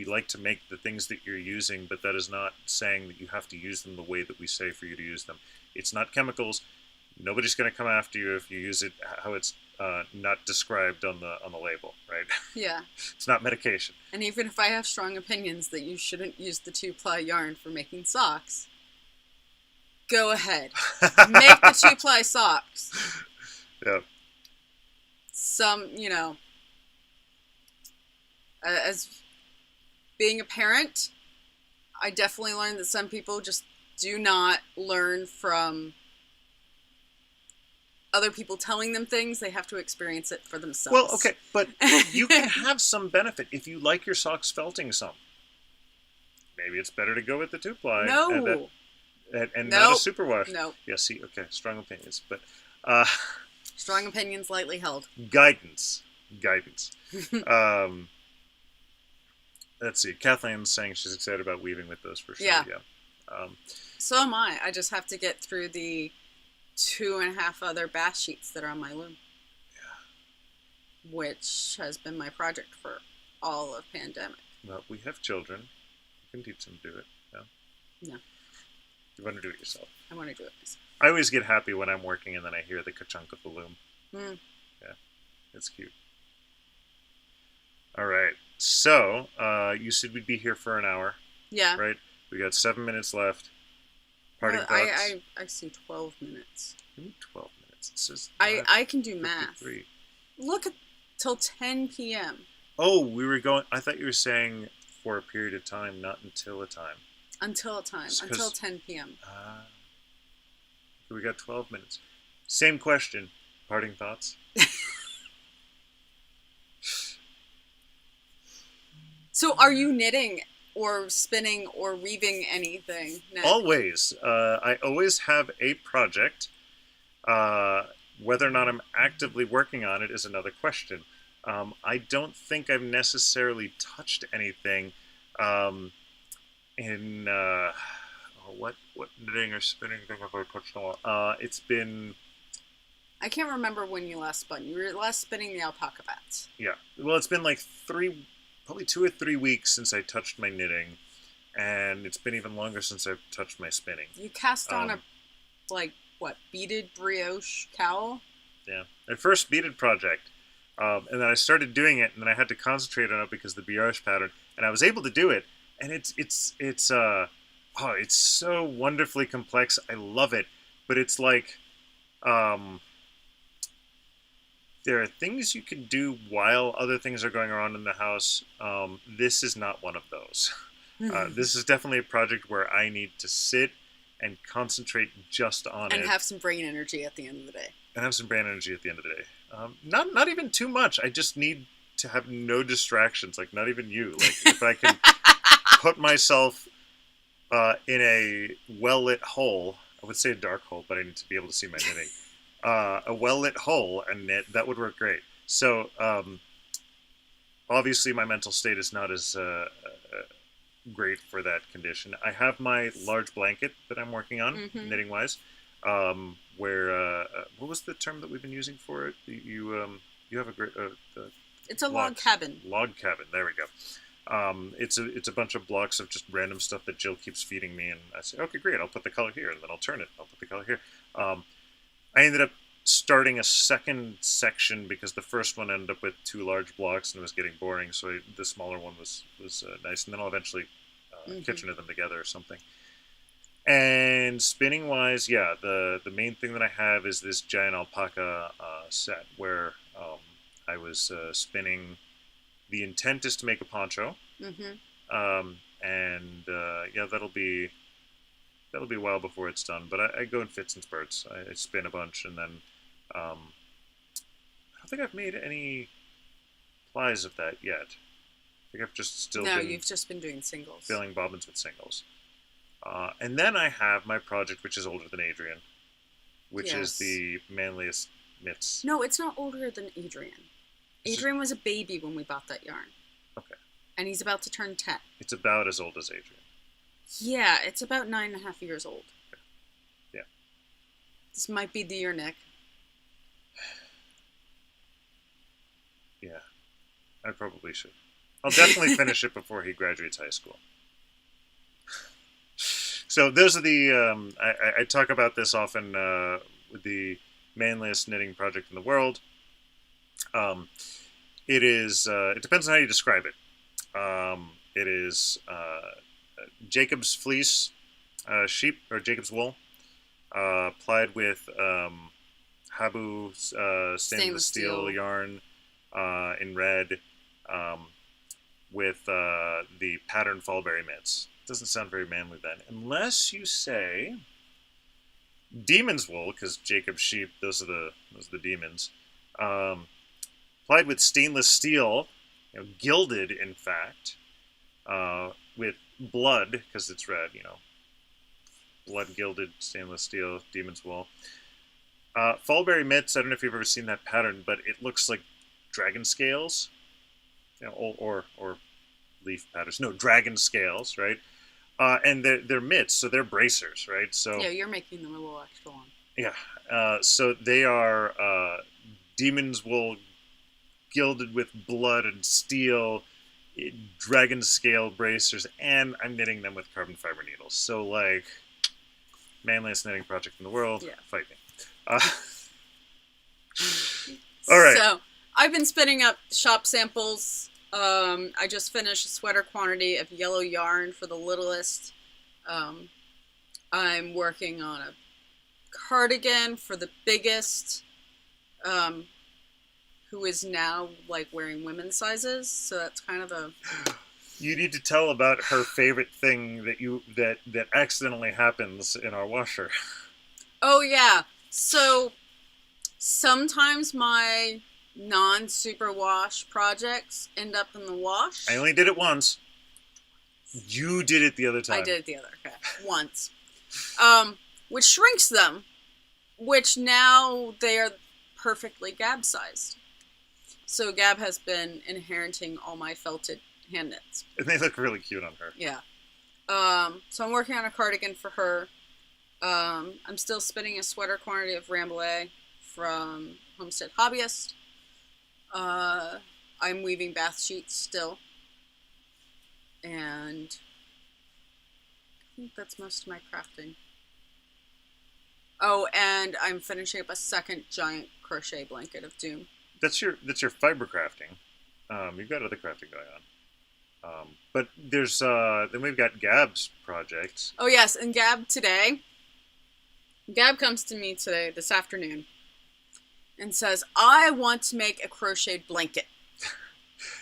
[SPEAKER 1] like to make the things that you're using, but that is not saying that you have to use them the way that we say for you to use them. It's not chemicals. Nobody's going to come after you if you use it how it's not described on the label, right?
[SPEAKER 2] Yeah. It's
[SPEAKER 1] not medication.
[SPEAKER 2] And even if I have strong opinions that you shouldn't use the 2-ply yarn for making socks, go ahead. Make the 2-ply socks.
[SPEAKER 1] Yeah.
[SPEAKER 2] Some, as being a parent, I definitely learned that some people just do not learn from other people telling them things. They have to experience it for themselves.
[SPEAKER 1] Well, okay, but you can have some benefit if you like your socks felting some. Maybe it's better to go with the 2-ply.
[SPEAKER 2] No.
[SPEAKER 1] And not a superwash.
[SPEAKER 2] No.
[SPEAKER 1] Yeah, see, okay, strong opinions. But
[SPEAKER 2] strong opinions lightly held.
[SPEAKER 1] Guidance. Let's see. Kathleen's saying she's excited about weaving with those for sure. Yeah.
[SPEAKER 2] So am I. I just have to get through the 2.5 other bath sheets that are on my loom. Yeah. Which has been my project for all of pandemic.
[SPEAKER 1] Well, we have children. You can teach them to do it.
[SPEAKER 2] No.
[SPEAKER 1] You want to do it yourself.
[SPEAKER 2] I want to do it myself.
[SPEAKER 1] I always get happy when I'm working and then I hear the ka-chunk of the loom. Yeah. It's cute. All right. So, you said we'd be here for an hour.
[SPEAKER 2] Yeah.
[SPEAKER 1] Right? We got 7 minutes left. Parting thoughts?
[SPEAKER 2] I see 12 minutes.
[SPEAKER 1] Give me 12 minutes. It says
[SPEAKER 2] I can do math.
[SPEAKER 1] 53.
[SPEAKER 2] Look at till 10 p.m.
[SPEAKER 1] Oh, I thought you were saying for a period of time, not until a time.
[SPEAKER 2] Until a time. Until 10 p.m.
[SPEAKER 1] We got 12 minutes. Same question. Parting thoughts?
[SPEAKER 2] So are you knitting or spinning or weaving anything now?
[SPEAKER 1] Always. I always have a project. Whether or not I'm actively working on it is another question. I don't think I've necessarily touched anything in what knitting or spinning thing have I touched on? It's been...
[SPEAKER 2] I can't remember when you last spun. You were last spinning the alpaca bats.
[SPEAKER 1] Yeah. Well, it's been like probably 2 or 3 weeks since I touched my knitting, and it's been even longer since I've touched my spinning.
[SPEAKER 2] You cast on beaded brioche cowl?
[SPEAKER 1] Yeah. My first beaded project. And then I started doing it, and then I had to concentrate on it because of the brioche pattern, and I was able to do it, and it's so wonderfully complex. I love it, but it's like there are things you can do while other things are going on in the house. This is not one of those. This is definitely a project where I need to sit and concentrate just on
[SPEAKER 2] and
[SPEAKER 1] it.
[SPEAKER 2] have some brain energy at the end of the day.
[SPEAKER 1] And have some brain energy at the end of the day. Not even too much. I just need to have no distractions. Like, not even you. Like, if I can put myself in a well-lit hole, I would say a dark hole, but I need to be able to see my knitting. A well-lit hole and knit, that would work great. So, obviously my mental state is not as great for that condition. I have my large blanket that I'm working on, knitting-wise, where, what was the term that we've been using for it? You have a great...
[SPEAKER 2] it's a log cabin.
[SPEAKER 1] Log cabin, there we go. It's a bunch of blocks of just random stuff that Jill keeps feeding me, and I say, okay, great, I'll put the color here, and then I'll turn it, I'll put the color here. I ended up starting a second section because the first one ended up with 2 large blocks and it was getting boring, so the smaller one was nice, and then I'll eventually kitchener them together or something. And spinning wise, yeah, the main thing that I have is this giant alpaca set where I was spinning. The intent is to make a poncho, and yeah, that'll be a while before it's done. But I go in fits and spurts. I spin a bunch, and then I don't think I've made any plies of that yet. I think I've just still
[SPEAKER 2] you've just been doing singles,
[SPEAKER 1] filling bobbins with singles. And then I have my project, which is older than Adrian, which is the manliest knits.
[SPEAKER 2] No, it's not older than Adrian. Adrian was a baby when we bought that yarn.
[SPEAKER 1] Okay.
[SPEAKER 2] And he's about to turn 10.
[SPEAKER 1] It's about as old as Adrian.
[SPEAKER 2] Yeah, it's about 9.5 years old.
[SPEAKER 1] Okay. Yeah.
[SPEAKER 2] This might be the year, Nick.
[SPEAKER 1] Yeah. I probably should. I'll definitely finish it before he graduates high school. So those are the... I talk about this often with the manliest knitting project in the world. It is, it depends on how you describe it. It is Jacob's fleece sheep, or Jacob's wool, plied with Habu stainless steel yarn in red, with the pattern Fallberry mitts. Doesn't sound very manly then, unless you say demon's wool, because Jacob's sheep, those are the demons. Applied with stainless steel, gilded, in fact, with blood, because it's red, blood gilded stainless steel, demon's wool. Fallberry mitts, I don't know if you've ever seen that pattern, but it looks like dragon scales, or leaf patterns. No, dragon scales, right? And they're mitts, so they're bracers, right? So
[SPEAKER 2] yeah, you're making them a little extra long.
[SPEAKER 1] Yeah, so they are demon's wool gilded with blood and steel, dragon scale bracers, and I'm knitting them with carbon fiber needles. So, like, manliest knitting project in the world.
[SPEAKER 2] Yeah.
[SPEAKER 1] Fight me. All right.
[SPEAKER 2] So, I've been spinning up shop samples. I just finished a sweater quantity of yellow yarn for the littlest. I'm working on a cardigan for the biggest, who is now like wearing women's sizes. So that's kind of a...
[SPEAKER 1] You need to tell about her favorite thing that accidentally happens in our washer.
[SPEAKER 2] Oh yeah. So sometimes my non-super wash projects end up in the wash.
[SPEAKER 1] I only did it once. You did it the other time.
[SPEAKER 2] I did it the other, okay. Once. Which shrinks them, which now they are perfectly Gab sized. So Gab has been inheriting all my felted hand knits.
[SPEAKER 1] And they look really cute on her.
[SPEAKER 2] Yeah. So I'm working on a cardigan for her. I'm still spinning a sweater quantity of Rambouillet from Homestead Hobbyist. I'm weaving bath sheets still. And I think that's most of my crafting. Oh, and I'm finishing up a second giant crochet blanket of Doom.
[SPEAKER 1] That's your fiber crafting. You've got other crafting going on. But there's then we've got Gab's projects.
[SPEAKER 2] Oh yes, and Gab comes to me today, this afternoon, and says, I want to make a crocheted blanket.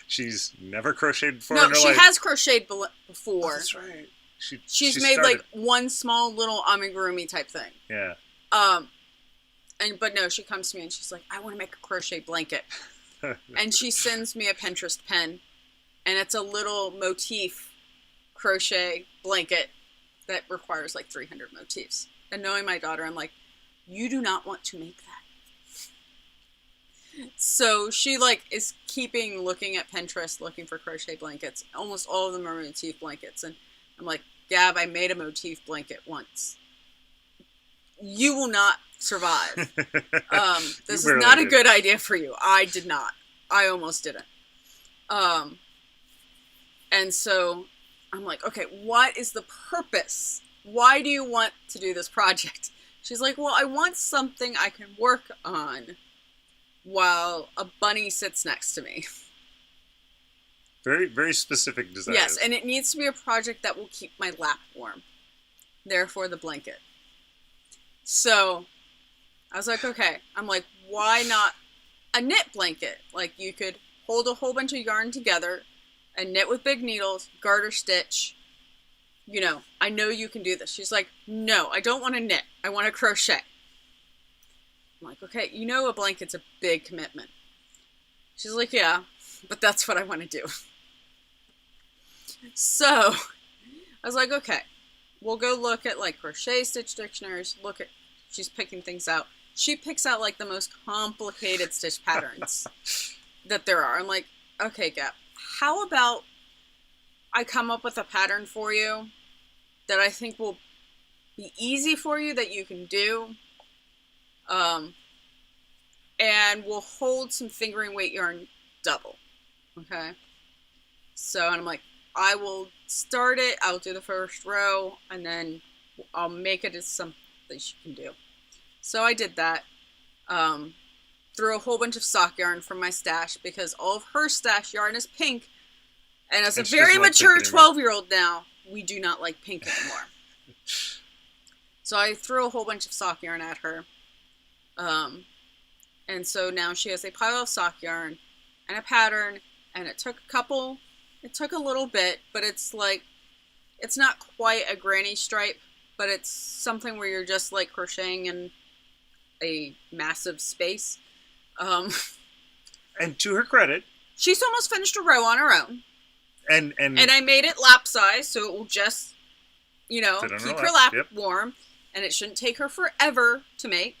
[SPEAKER 1] She's never crocheted before
[SPEAKER 2] No,
[SPEAKER 1] in her
[SPEAKER 2] she
[SPEAKER 1] life.
[SPEAKER 2] has crocheted before.
[SPEAKER 1] Oh, that's right.
[SPEAKER 2] She's
[SPEAKER 1] she
[SPEAKER 2] made
[SPEAKER 1] started.
[SPEAKER 2] like one small little amigurumi type thing.
[SPEAKER 1] Yeah.
[SPEAKER 2] But no, she comes to me and she's like, I want to make a crochet blanket. And she sends me a Pinterest pen, and it's a little motif crochet blanket that requires like 300 motifs. And knowing my daughter, I'm like, you do not want to make that. So she like is looking at Pinterest, looking for crochet blankets. Almost all of them are motif blankets. And I'm like, Gab, I made a motif blanket once. You will not survive. This is not a good idea for you. I did not. I almost didn't. And so I'm like, okay, what is the purpose? Why do you want to do this project? She's like, well, I want something I can work on while a bunny sits next to me.
[SPEAKER 1] Very, very specific design.
[SPEAKER 2] Yes, and it needs to be a project that will keep my lap warm. Therefore, the blanket. So I was like, okay. I'm like, why not a knit blanket? Like, you could hold a whole bunch of yarn together and knit with big needles, garter stitch. You know, I know you can do this. She's like, no, I don't want to knit. I want to crochet. I'm like, okay, you know a blanket's a big commitment. She's like, yeah, but that's what I want to do. So I was like, okay, we'll go look at like crochet stitch dictionaries. She's picking things out. She picks out like the most complicated stitch patterns that there are. I'm like, okay, Gap, how about I come up with a pattern for you that I think will be easy for you that you can do. And we'll hold some fingering weight yarn double. Okay. So, and I'm like, I will start it. I'll do the first row and then I'll make it as something she can do. So I did that. Threw a whole bunch of sock yarn from my stash because all of her stash yarn is pink. And as a very mature 12-year-old now, we do not like pink anymore. So I threw a whole bunch of sock yarn at her. And so now she has a pile of sock yarn and a pattern, and it took a little bit, but it's like, it's not quite a granny stripe, but it's something where you're just like crocheting in a massive space.
[SPEAKER 1] And to her credit,
[SPEAKER 2] she's almost finished a row on her own.
[SPEAKER 1] And
[SPEAKER 2] I made it lap size, so it will just, keep her lap warm, and it shouldn't take her forever to make.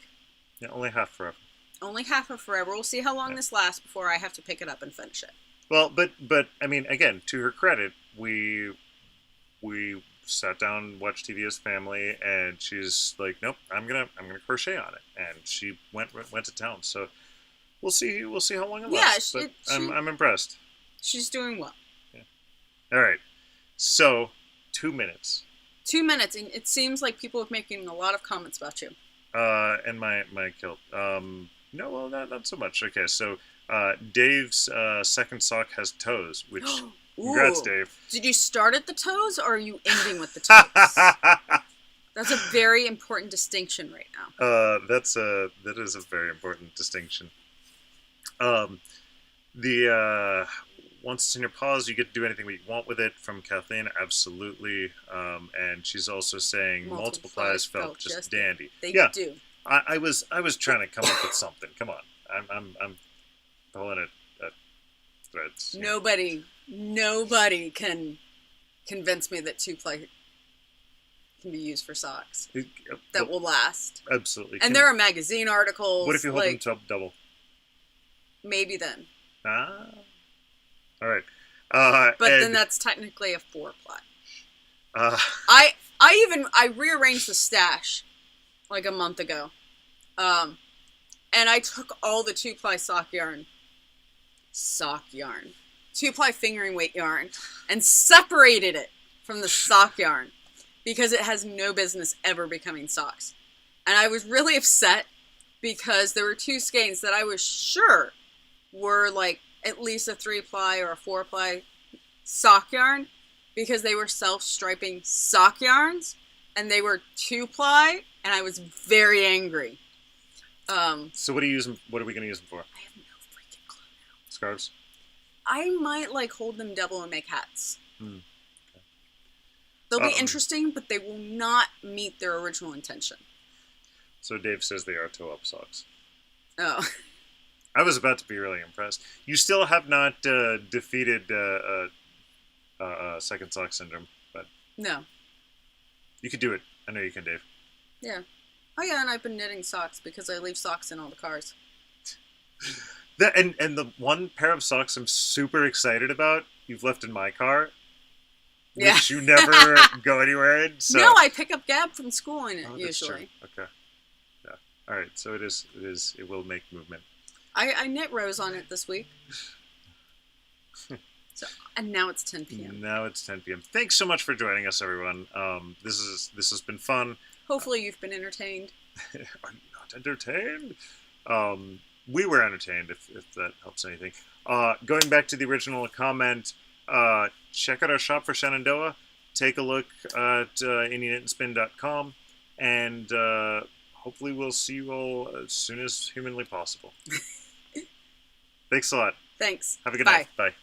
[SPEAKER 1] Yeah, only half forever.
[SPEAKER 2] Only half of forever. We'll see how long this lasts before I have to pick it up and finish it.
[SPEAKER 1] Well, but I mean, again, to her credit, we sat down, watched TV as family, and she's like, "Nope, I'm gonna crochet on it," and she went to town. So we'll see how long it lasts. But I'm impressed.
[SPEAKER 2] She's doing well.
[SPEAKER 1] Yeah. All right. So 2 minutes.
[SPEAKER 2] 2 minutes, and it seems like people are making a lot of comments about you.
[SPEAKER 1] And my kilt. No, well, not so much. Okay, so Dave's second sock has toes, which congrats, Dave.
[SPEAKER 2] Did you start at the toes, or are you ending with the toes? That's a very important distinction right now.
[SPEAKER 1] That is a very important distinction. Once it's in your paws, you get to do anything you want with it. From Kathleen, absolutely. And she's also saying multiple plies felt just dandy.
[SPEAKER 2] They do.
[SPEAKER 1] I was trying to come up with something. Come on, I'm pulling at threads.
[SPEAKER 2] Nobody can convince me that 2-ply can be used for socks that will last.
[SPEAKER 1] Absolutely.
[SPEAKER 2] And there are magazine articles.
[SPEAKER 1] What if you hold them double?
[SPEAKER 2] Maybe then.
[SPEAKER 1] All right.
[SPEAKER 2] But then that's technically a 4-ply. I rearranged the stash like a month ago. And I took all the 2-ply sock yarn, 2-ply fingering weight yarn, and separated it from the sock yarn because it has no business ever becoming socks. And I was really upset because there were 2 skeins that I was sure were like at least a 3-ply or a 4-ply sock yarn because they were self-striping sock yarns and they were 2-ply, and I was very angry.
[SPEAKER 1] So what are you using? What are we going to use them for?
[SPEAKER 2] I have no freaking clue.
[SPEAKER 1] Scarves?
[SPEAKER 2] I might like hold them double and make hats.
[SPEAKER 1] Hmm.
[SPEAKER 2] They'll be interesting, but they will not meet their original intention.
[SPEAKER 1] So Dave says they are toe-up socks.
[SPEAKER 2] Oh.
[SPEAKER 1] I was about to be really impressed. You still have not defeated second sock syndrome, but
[SPEAKER 2] No.
[SPEAKER 1] you could do it. I know you can, Dave.
[SPEAKER 2] Yeah. Oh yeah, and I've been knitting socks because I leave socks in all the cars.
[SPEAKER 1] And the one pair of socks I'm super excited about, you've left in my car, which you never go anywhere in. So.
[SPEAKER 2] No, I pick up Gab from school in it usually.
[SPEAKER 1] True. Okay. Yeah. All right. So it will make movement.
[SPEAKER 2] I knit Rose on it this week. And now it's 10 p.m.
[SPEAKER 1] Now it's 10 p.m. Thanks so much for joining us, everyone. This has been fun.
[SPEAKER 2] Hopefully you've been entertained.
[SPEAKER 1] Are you not entertained? We were entertained, if that helps anything. Going back to the original comment, check out our shop for Shenandoah. Take a look at IndyKnitandSpin.com, and hopefully we'll see you all as soon as humanly possible. Thanks a lot.
[SPEAKER 2] Thanks.
[SPEAKER 1] Have a good
[SPEAKER 2] Bye.
[SPEAKER 1] night. Bye.